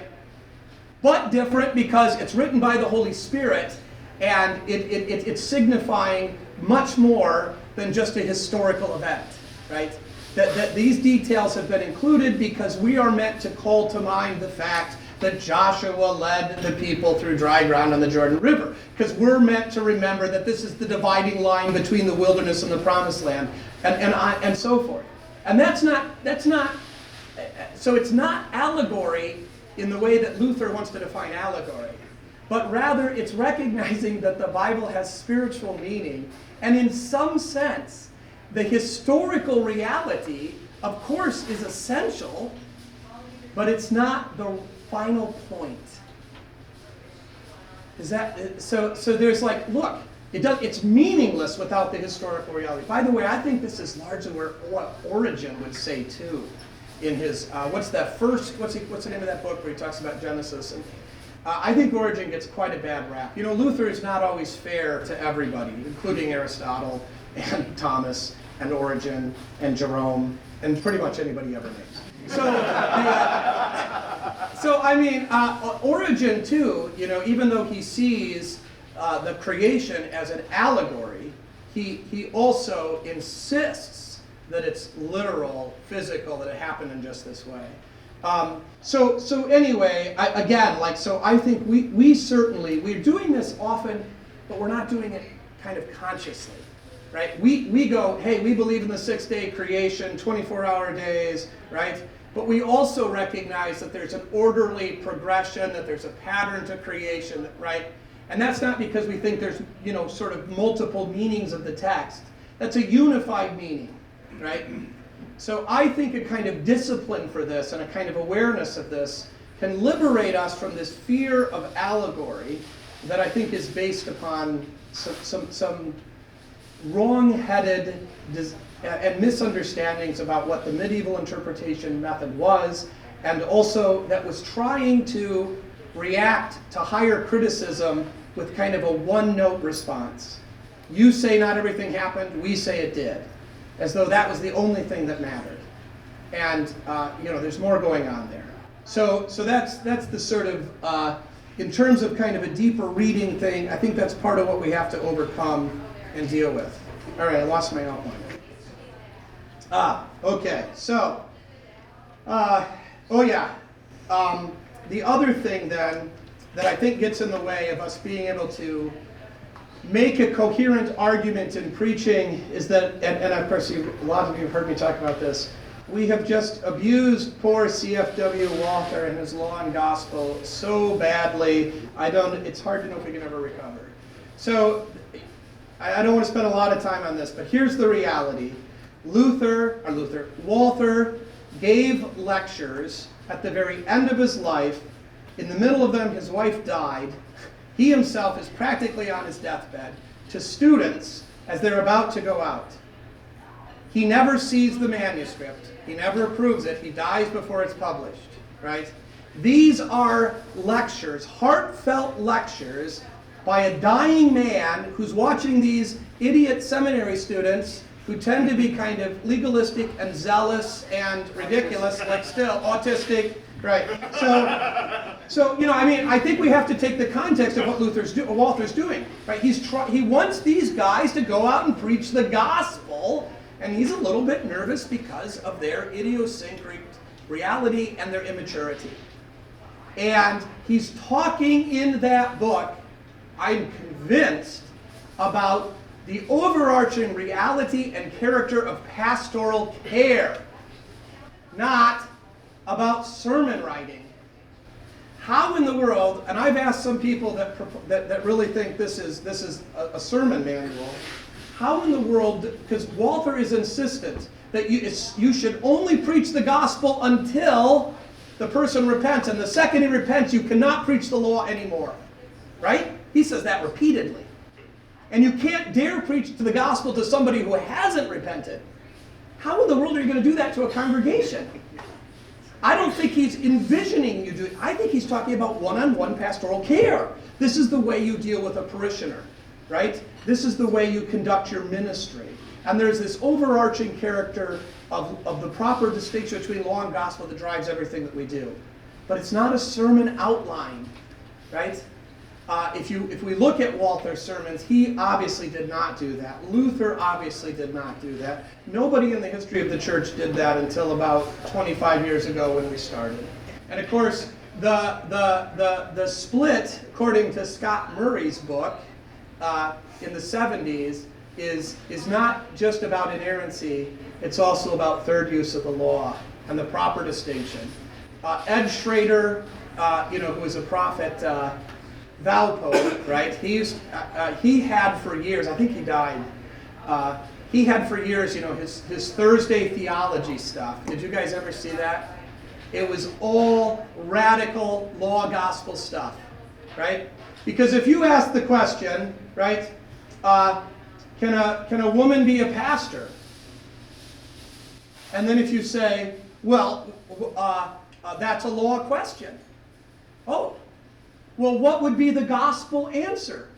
But different because it's written by the Holy Spirit, and it's signifying much more than just a historical event, right? That these details have been included because we are meant to call to mind the fact that Joshua led the people through dry ground on the Jordan River. Because we're meant to remember that this is the dividing line between the wilderness and the promised land, and so forth. And so it's not allegory in the way that Luther wants to define allegory, but rather it's recognizing that the Bible has spiritual meaning, and in some sense, the historical reality, of course, is essential, but it's not the final point. So there's like, look, it's meaningless without the historical reality. By the way, I think this is largely what Origen would say too, in his what's the name of that book where he talks about Genesis? And I think Origen gets quite a bad rap. Luther is not always fair to everybody, including Aristotle and Thomas and Origen and Jerome and pretty much anybody ever named. Origen too, even though he sees the creation as an allegory, he also insists that it's literal, physical, that it happened in just this way. So anyway, I think we're doing this often, but we're not doing it kind of consciously. Right? We go, hey, we believe in the 6-day creation, 24-hour days, right? but we also recognize that there's an orderly progression, that there's a pattern to creation, right? And that's not because we think there's, sort of multiple meanings of the text. That's a unified meaning, right? So I think a kind of discipline for this and a kind of awareness of this can liberate us from this fear of allegory that I think is based upon some wrong-headed and misunderstandings about what the medieval interpretation method was, and also that was trying to react to higher criticism with kind of a one-note response. You say not everything happened, we say it did, as though that was the only thing that mattered. And there's more going on there. So that's the sort of, in terms of kind of a deeper reading thing, I think that's part of what we have to overcome and deal with. All right, I lost my outline. Okay, so, the other thing then that I think gets in the way of us being able to make a coherent argument in preaching is that, and of course a lot of you have heard me talk about this, we have just abused poor C.F.W. Walther and his Law and Gospel so badly, it's hard to know if we can ever recover. So, I don't want to spend a lot of time on this, but here's the reality. Walther gave lectures at the very end of his life. In the middle of them, his wife died. He himself is practically on his deathbed to students as they're about to go out. He never sees the manuscript. He never approves it. He dies before it's published, right? These are lectures, heartfelt lectures, by a dying man who's watching these idiot seminary students who tend to be kind of legalistic and zealous and ridiculous, like still autistic, right? So I think we have to take the context of what Walther's doing, right? He wants these guys to go out and preach the gospel, and he's a little bit nervous because of their idiosyncratic reality and their immaturity. And he's talking in that book, I'm convinced, about the overarching reality and character of pastoral care, not about sermon writing. How in the world, and I've asked some people that really think this is a sermon manual, how in the world, because Walther is insistent that you should only preach the gospel until the person repents, and the second he repents, you cannot preach the law anymore, right? He says that repeatedly. And you can't dare preach to the gospel to somebody who hasn't repented. How in the world are you going to do that to a congregation? I don't think he's envisioning you doing it. I think he's talking about one-on-one pastoral care. This is the way you deal with a parishioner, right? This is the way you conduct your ministry. And there's this overarching character of the proper distinction between law and gospel that drives everything that we do. But it's not a sermon outline, right? If we look at Walther's sermons, he obviously did not do that. Luther obviously did not do that. Nobody in the history of the church did that until about 25 years ago when we started. And of course, the split, according to Scott Murray's book in the 70s, is not just about inerrancy, it's also about third use of the law and the proper distinction. Ed Schrader, who was a prophet, Valpo, right? He had for years, I think he died, he had for years, his Thursday theology stuff. Did you guys ever see that? It was all radical law gospel stuff, right? Because if you ask the question, right, can a woman be a pastor? And then if you say, well, that's a law question. Oh, well, what would be the gospel answer?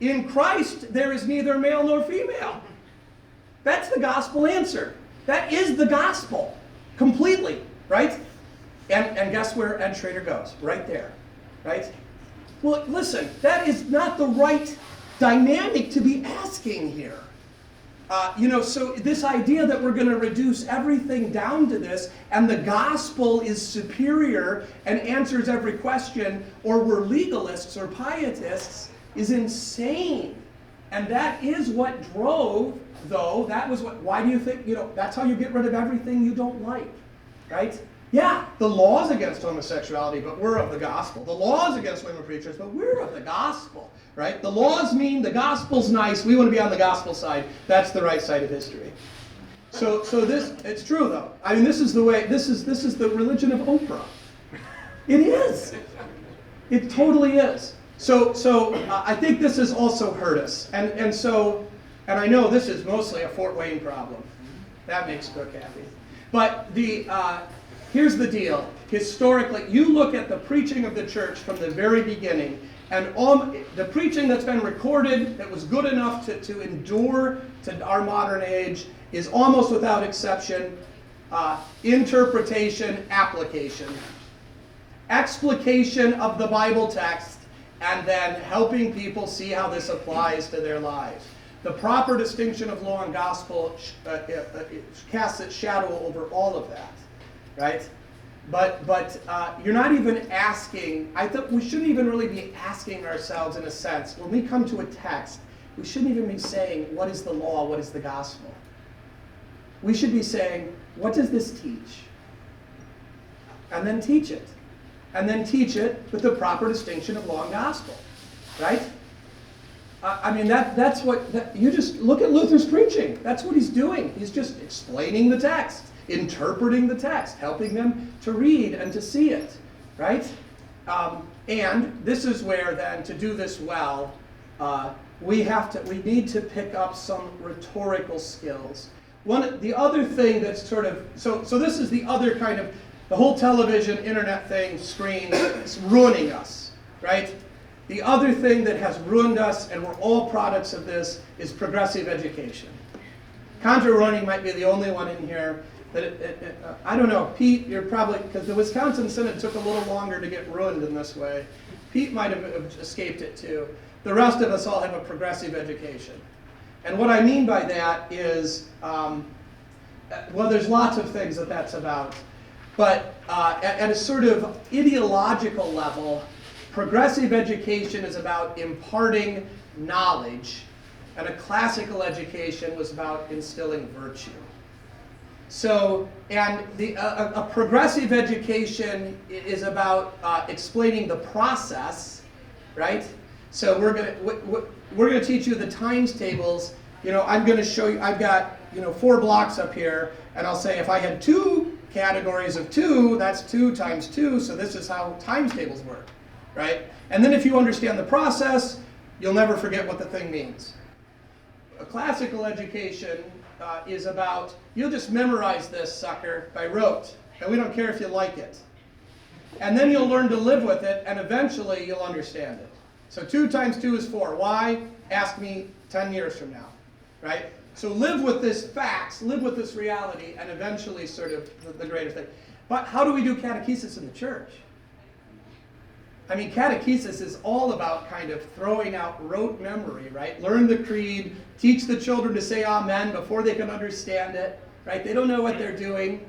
In Christ, there is neither male nor female. That's the gospel answer. That is the gospel, completely, right? And guess where Ed Schrader goes? Right there, right? Well, listen, that is not the right dynamic to be asking here. So this idea that we're going to reduce everything down to this and the gospel is superior and answers every question, or we're legalists or pietists, is insane. And that is what drove, though, why do you think, that's how you get rid of everything you don't like. right? Yeah, the law's against homosexuality, but we're of the gospel. The law's against women preachers, but we're of the gospel, right? The laws mean the gospel's nice. We want to be on the gospel side. That's the right side of history. So this, it's true though. I mean, this is the way, this is the religion of Oprah. It is. It totally is. So I think this has also hurt us. And I know this is mostly a Fort Wayne problem. That makes Cook happy. But here's the deal. Historically, you look at the preaching of the church from the very beginning, and the preaching that's been recorded that was good enough to endure to our modern age is almost without exception interpretation, application. Explication of the Bible text, and then helping people see how this applies to their lives. The proper distinction of law and gospel casts its shadow over all of that, right? But you're not even asking, I thought we shouldn't even really be asking ourselves in a sense, when we come to a text, we shouldn't even be saying, what is the law, what is the gospel? We should be saying, what does this teach? And then teach it. And then teach it with the proper distinction of law and gospel, right? I mean, that's what, you just look at Luther's preaching. That's what he's doing. He's just explaining the text, interpreting the text, helping them to read and to see it, right? And this is where then, to do this well, we need to pick up some rhetorical skills. The other thing that's sort of, so this is the other kind of, the whole television, internet thing, screen, it's ruining us, right? The other thing that has ruined us, and we're all products of this, is progressive education. Contra running might be the only one in here that, I don't know, Pete, you're probably, because the Wisconsin Synod took a little longer to get ruined in this way. Pete might have escaped it too. The rest of us all have a progressive education. And what I mean by that is, well, there's lots of things that that's about. But at a sort of ideological level, progressive education is about imparting knowledge, and a classical education was about instilling virtue. So, and a progressive education is about explaining the process, right? So we're gonna teach you the times tables. You know, I'm gonna show you. I've got 4 blocks up here, and I'll say if I had 2 categories of 2, that's 2 times 2, so this is how times tables work, right? And then if you understand the process, you'll never forget what the thing means. A classical education is about, you'll just memorize this sucker by rote, and we don't care if you like it. And then you'll learn to live with it, and eventually you'll understand it. So 2 times 2 is 4. Why? Ask me 10 years from now, right? So live with this facts, live with this reality, and eventually sort of the greater thing. But how do we do catechesis in the church? I mean, catechesis is all about kind of throwing out rote memory, right? Learn the creed, teach the children to say amen before they can understand it, right? They don't know what they're doing.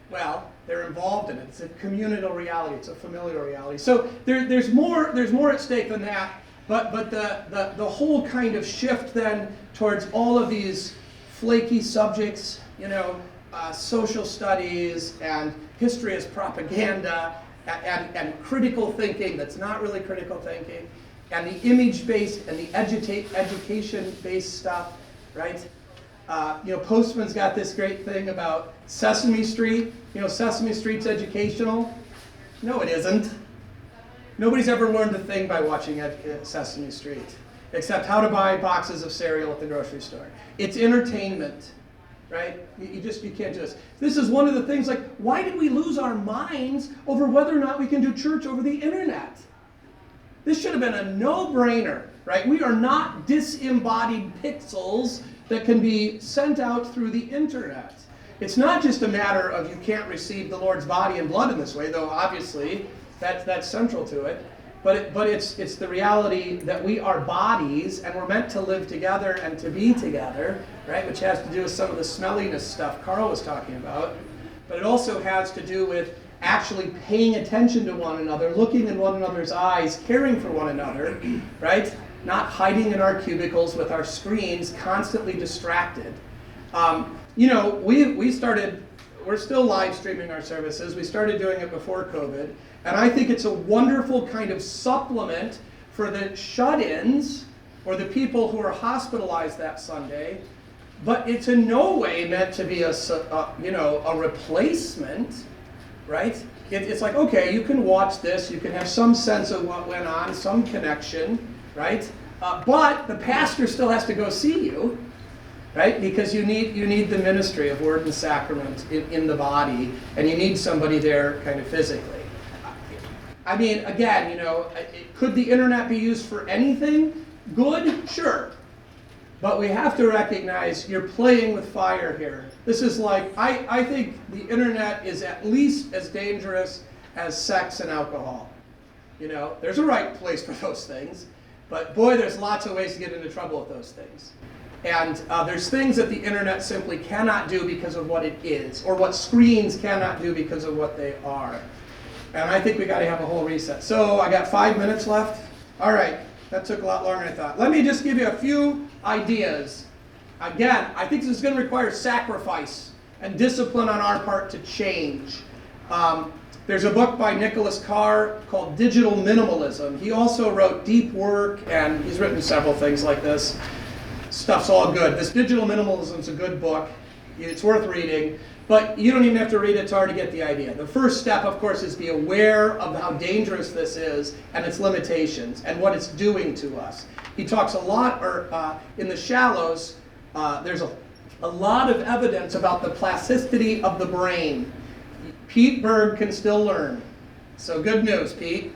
Well, they're involved in it. It's a communal reality. It's a familial reality. So there's more at stake than that. But the whole kind of shift then towards all of these flaky subjects, social studies and history as propaganda and critical thinking that's not really critical thinking, and the image-based and the education-based stuff, right? Postman's got this great thing about Sesame Street. Sesame Street's educational. No, it isn't. Nobody's ever learned a thing by watching Sesame Street, except how to buy boxes of cereal at the grocery store. It's entertainment, right? You can't do this. This is one of the things, like, why did we lose our minds over whether or not we can do church over the internet? This should have been a no-brainer, right? We are not disembodied pixels that can be sent out through the internet. It's not just a matter of you can't receive the Lord's body and blood in this way, though obviously that's central to it. But it's the reality that we are bodies and we're meant to live together and to be together, right? Which has to do with some of the smelliness stuff Carl was talking about. But it also has to do with actually paying attention to one another, looking in one another's eyes, caring for one another, right? Not hiding in our cubicles with our screens, constantly distracted. We started we're still live streaming our services. We started doing it before COVID. And I think it's a wonderful kind of supplement for the shut-ins or the people who are hospitalized that Sunday. But it's in no way meant to be a replacement, right? It's like, okay, you can watch this, you can have some sense of what went on, some connection, right? But the pastor still has to go see you, right? Because you need the ministry of word and sacrament in the body, and you need somebody there kind of physically. I mean, again, could the internet be used for anything good? Sure. But we have to recognize you're playing with fire here. This is like, I think the internet is at least as dangerous as sex and alcohol. There's a right place for those things, but boy, there's lots of ways to get into trouble with those things. And there's things that the internet simply cannot do because of what it is, or what screens cannot do because of what they are. And I think we got to have a whole reset. So I got 5 minutes left. All right, that took a lot longer than I thought. Let me just give you a few ideas. Again, I think this is going to require sacrifice and discipline on our part to change. There's a book by Nicholas Carr called Digital Minimalism. He also wrote Deep Work, and he's written several things like this. Stuff's all good. This Digital Minimalism is a good book. It's worth reading, but you don't even have to read it. It's hard to get the idea. The first step, of course, is be aware of how dangerous this is and its limitations and what it's doing to us. He talks a lot, in the Shallows, there's a lot of evidence about the plasticity of the brain. Pete Berg can still learn. So good news, Pete.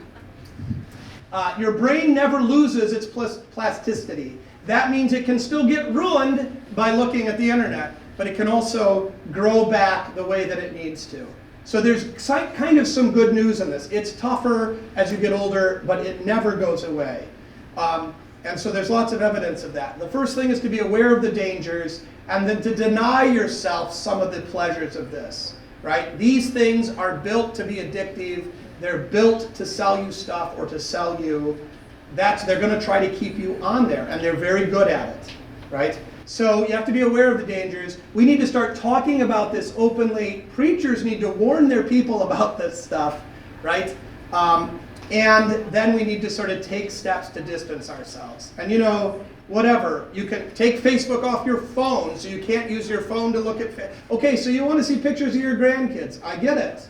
Your brain never loses its plasticity. That means it can still get ruined by looking at the internet, but it can also grow back the way that it needs to. So there's kind of some good news in this. It's tougher as you get older, but it never goes away. And so there's lots of evidence of that. The first thing is to be aware of the dangers, and then to deny yourself some of the pleasures of this, right? These things are built to be addictive. They're built to sell you stuff or to sell you. They're going to try to keep you on there, and they're very good at it, right? So you have to be aware of the dangers. We need to start talking about this openly. Preachers need to warn their people about this stuff, right? And then we need to sort of take steps to distance ourselves. And whatever, you can take Facebook off your phone, so you can't use your phone to look at. Okay, so you want to see pictures of your grandkids. I get it.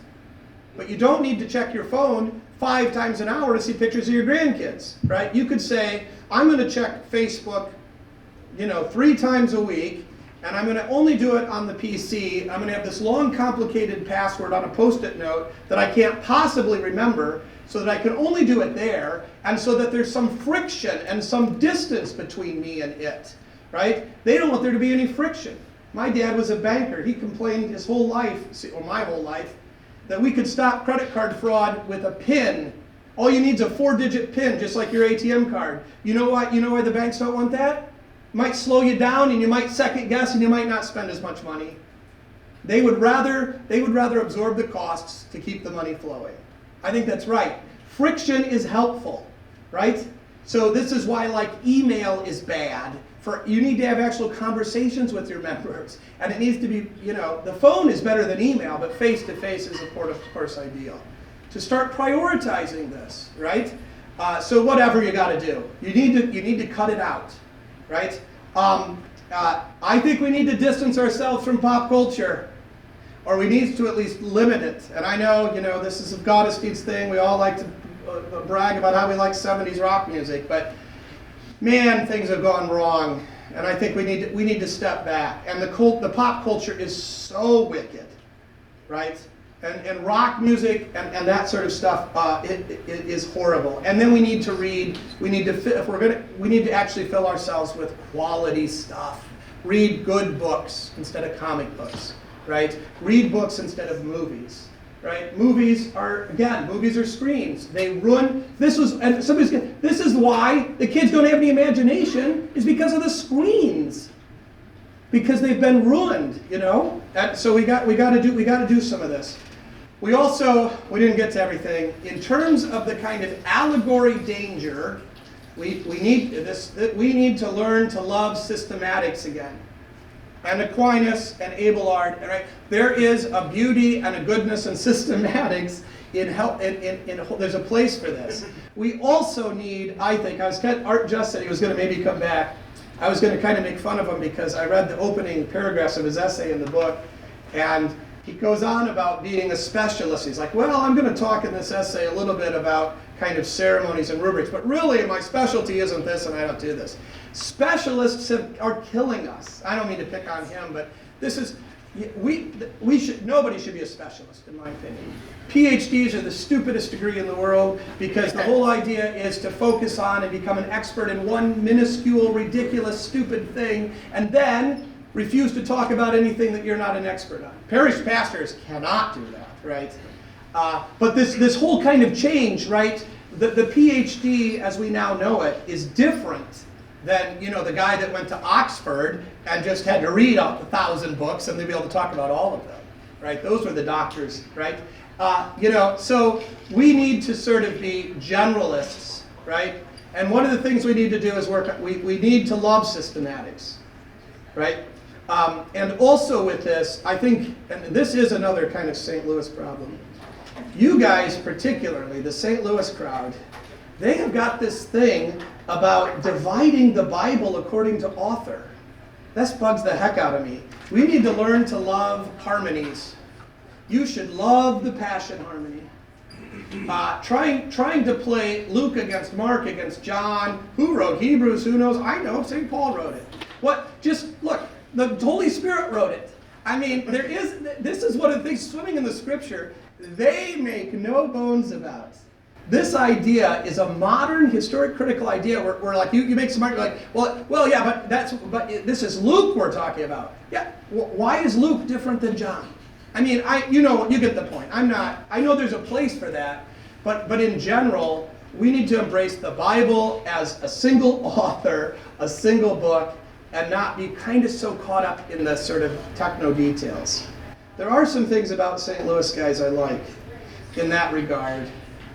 But you don't need to check your phone 5 times an hour to see pictures of your grandkids, right? You could say, I'm going to check Facebook 3 times a week, and I'm going to only do it on the PC. I'm going to have this long, complicated password on a Post-it note that I can't possibly remember, so that I can only do it there, and so that there's some friction and some distance between me and it, right? They don't want there to be any friction. My dad was a banker. He complained his whole life, or my whole life, that we could stop credit card fraud with a PIN. All you need is a 4-digit PIN, just like your ATM card. You know why the banks don't want that? It might slow you down, and you might second guess, and you might not spend as much money. They would rather absorb the costs to keep the money flowing. I think that's right. Friction is helpful, right? So this is why email is bad. You need to have actual conversations with your members. And it needs to be, the phone is better than email, but face-to-face is of course ideal. To start prioritizing this, right? So whatever you got to do, you need to cut it out, right? I think we need to distance ourselves from pop culture, or we need to at least limit it. And I know, this is a Gottesdienst thing. We all like to brag about how we like 70s rock music, but man, things have gone wrong, and I think we need to step back. And the pop culture is so wicked, right? And rock music and that sort of stuff, it is horrible. And then we need to read. We need to actually fill ourselves with quality stuff. Read good books instead of comic books, right? Read books instead of movies. Right? Movies are screens. They ruin. This is why the kids don't have any imagination, is because of the screens. Because they've been ruined, And so we got to do some of this. We didn't get to everything. In terms of the kind of allegory danger, we need to learn to love systematics again. and Aquinas and Abelard, right? There is a beauty and a goodness and systematics in there's a place for this. We also need, I think, Art just said he was going to maybe come back. I was going to kind of make fun of him because I read the opening paragraphs of his essay in the book, and he goes on about being a specialist. He's like, well, I'm going to talk in this essay a little bit about kind of ceremonies and rubrics, but really my specialty isn't this, and I don't do this. Specialists are killing us. I don't mean to pick on him, but this is, nobody should be a specialist, in my opinion. PhDs are the stupidest degree in the world because the whole idea is to focus on and become an expert in one minuscule, ridiculous, stupid thing, and then refuse to talk about anything that you're not an expert on. Parish pastors cannot do that, right? But this whole kind of change, right? The PhD, as we now know it, is different than the guy that went to Oxford and just had to read out 1,000 books and they'd be able to talk about all of them, right? Those were the doctors, right? So we need to sort of be generalists, right? And one of the things we need to do is we need to love systematics, right? And also with this, I think, and this is another kind of St. Louis problem. You guys, particularly, the St. Louis crowd, they have got this thing about dividing the Bible according to author. This bugs the heck out of me. We need to learn to love harmonies. You should love the Passion Harmony. Trying to play Luke against Mark against John. Who wrote Hebrews? Who knows? I know, St. Paul wrote it. What? Just look, the Holy Spirit wrote it. I mean, this is one of the things, swimming in the Scripture, they make no bones about. This idea is a modern historic critical idea where like you make some argument like, well yeah, but this is Luke we're talking about. Yeah, why is Luke different than John? I mean, you get the point. I know there's a place for that, but in general, we need to embrace the Bible as a single author, a single book, and not be kind of so caught up in the sort of techno details. There are some things about St. Louis guys I like in that regard.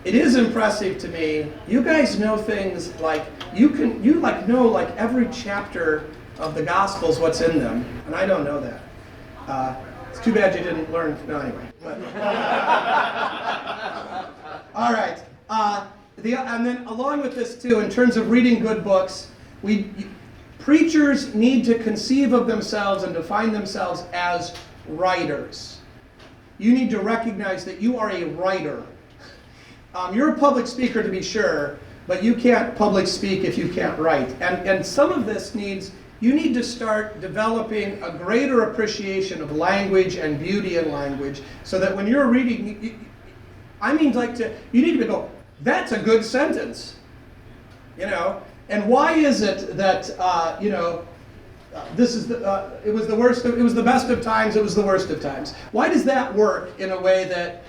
It is impressive to me. You guys know things like you know like every chapter of the Gospels, what's in them, and I don't know that. It's too bad you didn't learn. No, anyway. But, all right. And then along with this too, in terms of reading good books, preachers need to conceive of themselves and define themselves as writers. You need to recognize that you are a writer. You're a public speaker to be sure, but you can't public speak if you can't write. And some of this you need to start developing a greater appreciation of language and beauty in language so that when you're reading, you need to go, that's a good sentence. And why is it that, this is it was the worst, it was the best of times, it was the worst of times. Why does that work in a way that,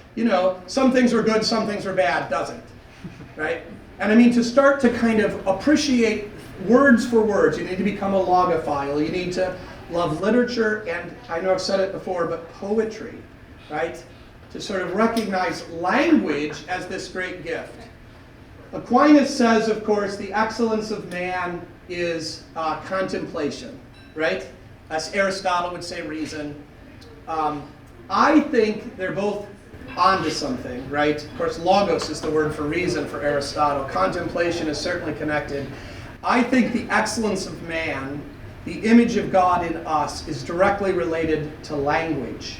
some things were good, some things were bad? Doesn't, right? And I mean, to start to kind of appreciate words for words, you need to become a logophile. You need to love literature, and I know I've said it before, but poetry, right? To sort of recognize language as this great gift. Aquinas says, of course, the excellence of man is contemplation, right? As Aristotle would say, reason. I think they're both onto something, right? Of course, logos is the word for reason for Aristotle. Contemplation is certainly connected. I think the excellence of man, the image of God in us, is directly related to language.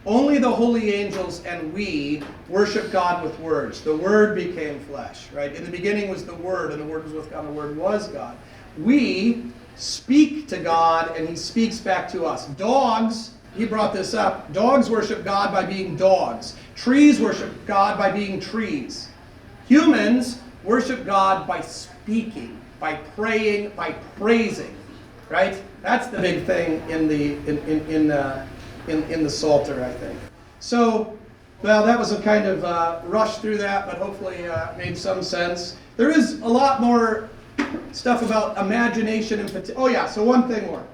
Only the holy angels and we worship God with words. The Word became flesh, right? In the beginning was the Word, and the Word was with God, and the Word was God. We speak to God, and He speaks back to us. Dogs, he brought this up, dogs worship God by being dogs. Trees worship God by being trees. Humans worship God by speaking, by praying, by praising, right? That's the big thing in the Psalter, I think. So, well, that was a kind of rush through that, but hopefully made some sense. There is a lot more stuff about imagination and oh yeah, so one thing more.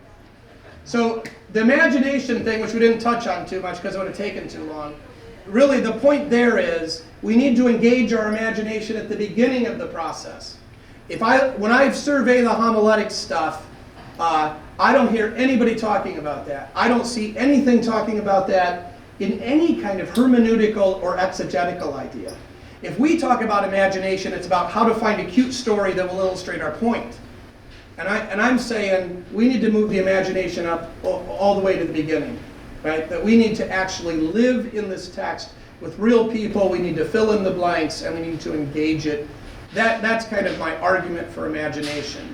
So the imagination thing, which we didn't touch on too much because it would have taken too long, really the point there is we need to engage our imagination at the beginning of the process. When I survey the homiletic stuff, I don't hear anybody talking about that. I don't see anything talking about that in any kind of hermeneutical or exegetical idea. If we talk about imagination, it's about how to find a cute story that will illustrate our point. And I'm saying we need to move the imagination up all the way to the beginning, right? That we need to actually live in this text with real people. We need to fill in the blanks, and we need to engage it. That's kind of my argument for imagination.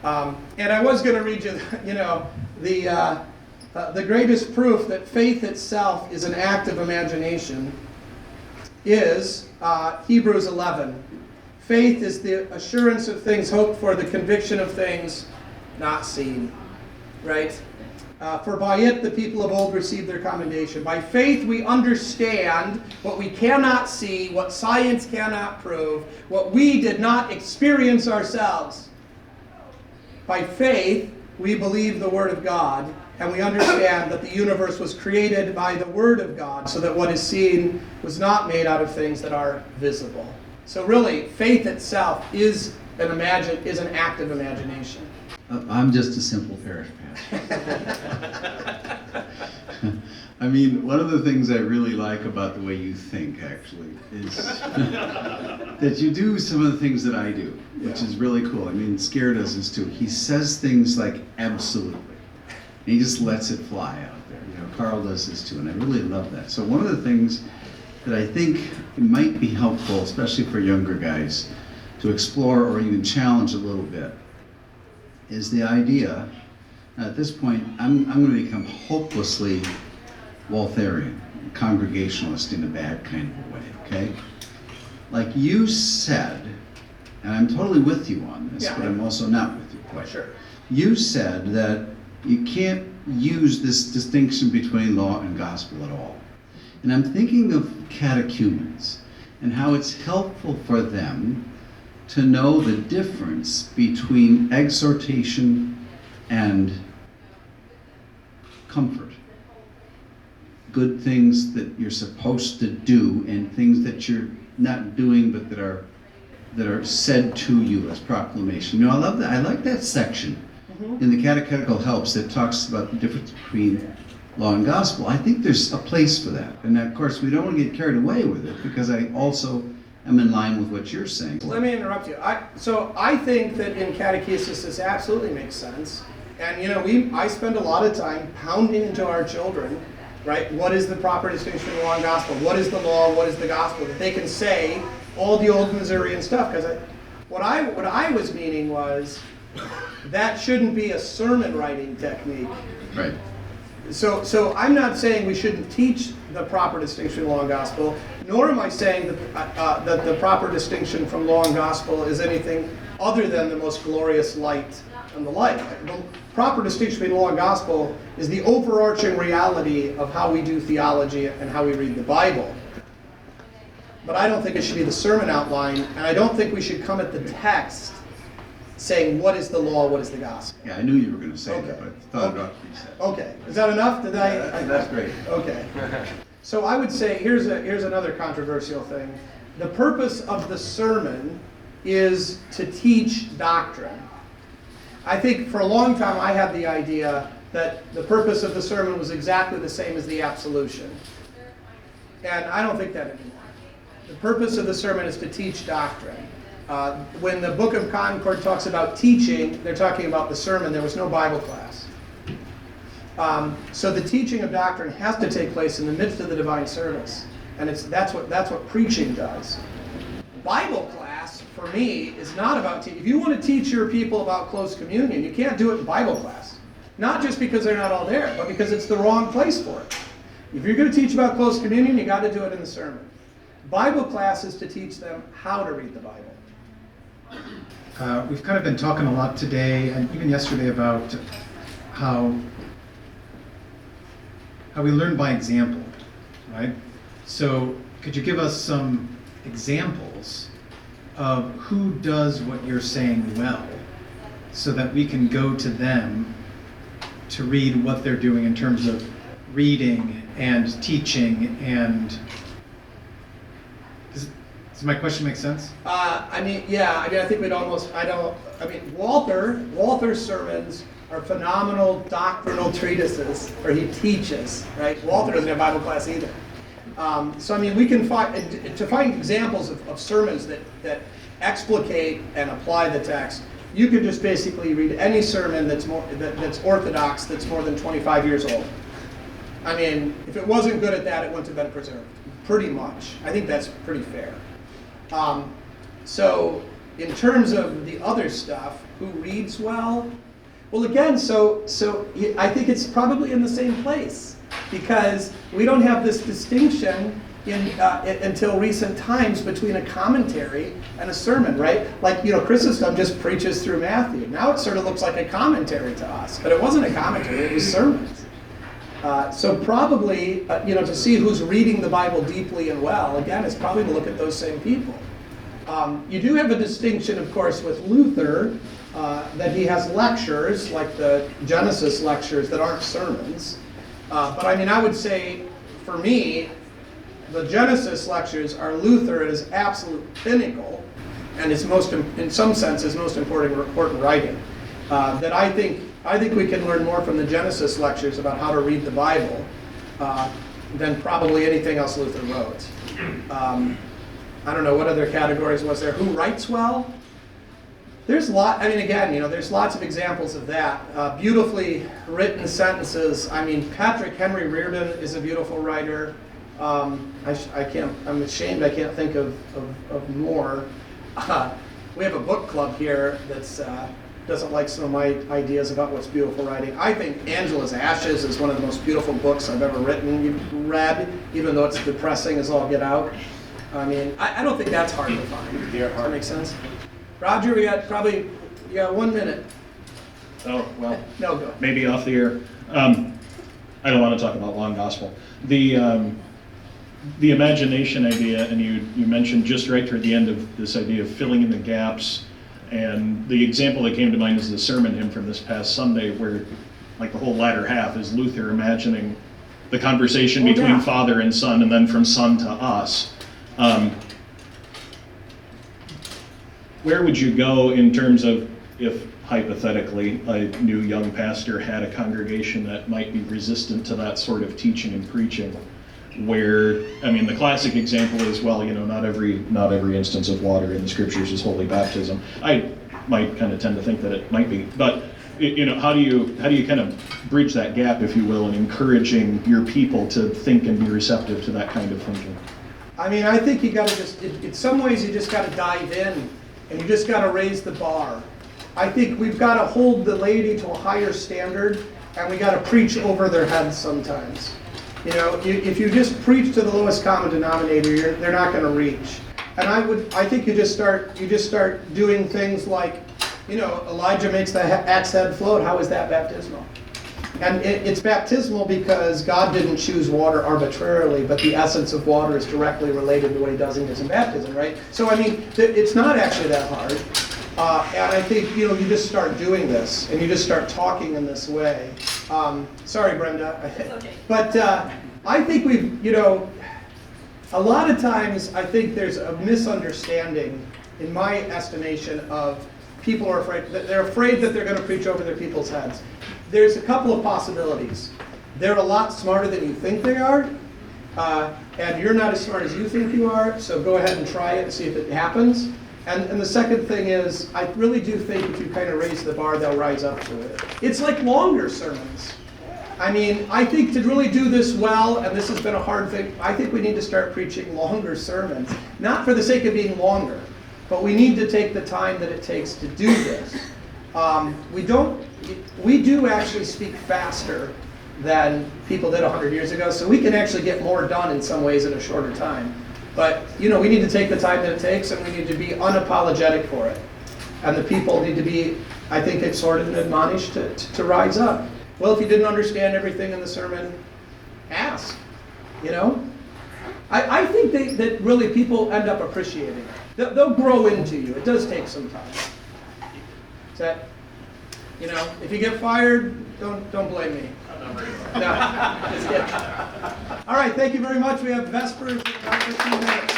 And I was going to read you, the greatest proof that faith itself is an act of imagination is Hebrews 11. Faith is the assurance of things hoped for, the conviction of things not seen. Right? For by it the people of old received their commendation. By faith we understand what we cannot see, what science cannot prove, what we did not experience ourselves. By faith we believe the Word of God, and we understand that the universe was created by the Word of God, so that what is seen was not made out of things that are visible. So really, faith itself is an act of imagination. I'm just a simple parish pastor. I mean, one of the things I really like about the way you think, actually, is that you do some of the things that I do, which is really cool. I mean, Scare does this too. He says things like absolutely. And he just lets it fly out there. Carl does this too, and I really love that. So one of the things that I think might be helpful, especially for younger guys, to explore or even challenge a little bit, is the idea, at this point, I'm going to become hopelessly Waltherian, congregationalist in a bad kind of a way, okay? Like you said, and I'm totally with you on this, but I'm also not with you quite. Sure. You said that you can't use this distinction between law and gospel at all. And I'm thinking of catechumens and how it's helpful for them to know the difference between exhortation and comfort. Good things that you're supposed to do and things that you're not doing but that are said to you as proclamation. I love that. I like that section in the Catechetical Helps that talks about the difference between law and gospel. I think there's a place for that. And of course, we don't want to get carried away with it, because I also am in line with what you're saying. Let me interrupt you. So I think that in catechesis this absolutely makes sense. And I spend a lot of time pounding into our children, right? What is the proper distinction between law and gospel? What is the law? What is the gospel? That they can say all the old Missourian stuff. Because what I was meaning was that shouldn't be a sermon writing technique. Right. So I'm not saying we shouldn't teach the proper distinction between law and gospel, nor am I saying that the proper distinction from law and gospel is anything other than the most glorious light and the light. The proper distinction between law and gospel is the overarching reality of how we do theology and how we read the Bible. But I don't think it should be the sermon outline, and I don't think we should come at the text saying what is the law, what is the gospel. Yeah, I knew you were going to say that, Okay. but I thought about what you said. Okay, is that enough? Did I? That's great. Okay. So I would say here's another controversial thing. The purpose of the sermon is to teach doctrine. I think for a long time I had the idea that the purpose of the sermon was exactly the same as the absolution. And I don't think that anymore. The purpose of the sermon is to teach doctrine. When the Book of Concord talks about teaching, they're talking about the sermon. There was no Bible class. So the teaching of doctrine has to take place in the midst of the divine service. And that's what preaching does. Bible class, for me, is not about teaching. If you want to teach your people about close communion, you can't do it in Bible class. Not just because they're not all there, but because it's the wrong place for it. If you're going to teach about close communion, you got to do it in the sermon. Bible class is to teach them how to read the Bible. We've kind of been talking a lot today and even yesterday about how we learn by example, right? So could you give us some examples of who does what you're saying well, so that we can go to them to read what they're doing in terms of reading and teaching and... Does my question make sense? I think we'd almost, Walter's sermons are phenomenal doctrinal treatises where he teaches, right? Walter doesn't have Bible class either. So I mean, we can find examples of sermons that explicate and apply the text. You could just basically read any sermon that's orthodox, that's more than 25 years old. I mean, if it wasn't good at that, it wouldn't have been preserved. Pretty much. I think that's pretty fair. So in terms of the other stuff, who reads well? Well, again, so I think it's probably in the same place, because we don't have this distinction until recent times between a commentary and a sermon, right? Like, Chrysostom just preaches through Matthew. Now it sort of looks like a commentary to us, but it wasn't a commentary, it was sermons. So probably, to see who's reading the Bible deeply and well, again, is probably to look at those same people. You do have a distinction, of course, with Luther, that he has lectures, like the Genesis lectures, that aren't sermons. But I mean, I would say, for me, the Genesis lectures are Luther at his absolute pinnacle, and his most, in some sense, his most important writing. That I think we can learn more from the Genesis lectures about how to read the Bible than probably anything else Luther wrote. I don't know, what other categories was there? Who writes well? There's there's lots of examples of that. Beautifully written sentences. I mean, Patrick Henry Reardon is a beautiful writer. I'm ashamed I can't think of more. We have a book club here that's doesn't like some of my ideas about what's beautiful writing. I think Angela's Ashes is one of the most beautiful books I've ever read, even though it's depressing as all get out. I mean, I don't think that's hard to find. Does that make sense? Roger, we got 1 minute. Oh, well, No, go. maybe off the air. I don't want to talk about long gospel. The imagination idea, and you mentioned just right toward the end of this idea of filling in the gaps, and the example that came to mind is the sermon hymn from this past Sunday, where like the whole latter half is Luther imagining the conversation between father and son, and then from son to us. Where would you go in terms of, if hypothetically a new young pastor had a congregation that might be resistant to that sort of teaching and preaching? Where, I mean, the classic example is, well, not every instance of water in the scriptures is holy baptism. I might kind of tend to think that it might be, but how do you kind of bridge that gap, if you will, in encouraging your people to think and be receptive to that kind of thinking? I mean, I think you got to in some ways, you just got to dive in, and you just got to raise the bar. I think we've got to hold the laity to a higher standard, and we got to preach over their heads sometimes. If you just preach to the lowest common denominator, they're not going to reach. And I think you just start doing things like, Elijah makes the axe head float. How is that baptismal? And it's baptismal because God didn't choose water arbitrarily, but the essence of water is directly related to what he does in his baptism, right? So I mean, it's not actually that hard. And I think, you just start doing this, and you just start talking in this way. Sorry, Brenda. It's okay. But I think a lot of times, I think there's a misunderstanding, in my estimation, of people are afraid. They're afraid that they're going to preach over their people's heads. There's a couple of possibilities. They're a lot smarter than you think they are, and you're not as smart as you think you are, so go ahead and try it and see if it happens. And the second thing is, I really do think if you kind of raise the bar, they'll rise up to it. It's like longer sermons. I mean, I think to really do this well, and this has been a hard thing, I think we need to start preaching longer sermons. Not for the sake of being longer, but we need to take the time that it takes to do this. We do actually speak faster than people did 100 years ago, so we can actually get more done in some ways in a shorter time. But, we need to take the time that it takes, and we need to be unapologetic for it. And the people need to be, I think, exhorted and admonished to rise up. Well, if you didn't understand everything in the sermon, ask, I think that really people end up appreciating it. They'll grow into you. It does take some time. Is that, if you get fired, don't blame me. No, just kidding. All right, thank you very much. We have Vespers in about 15 minutes.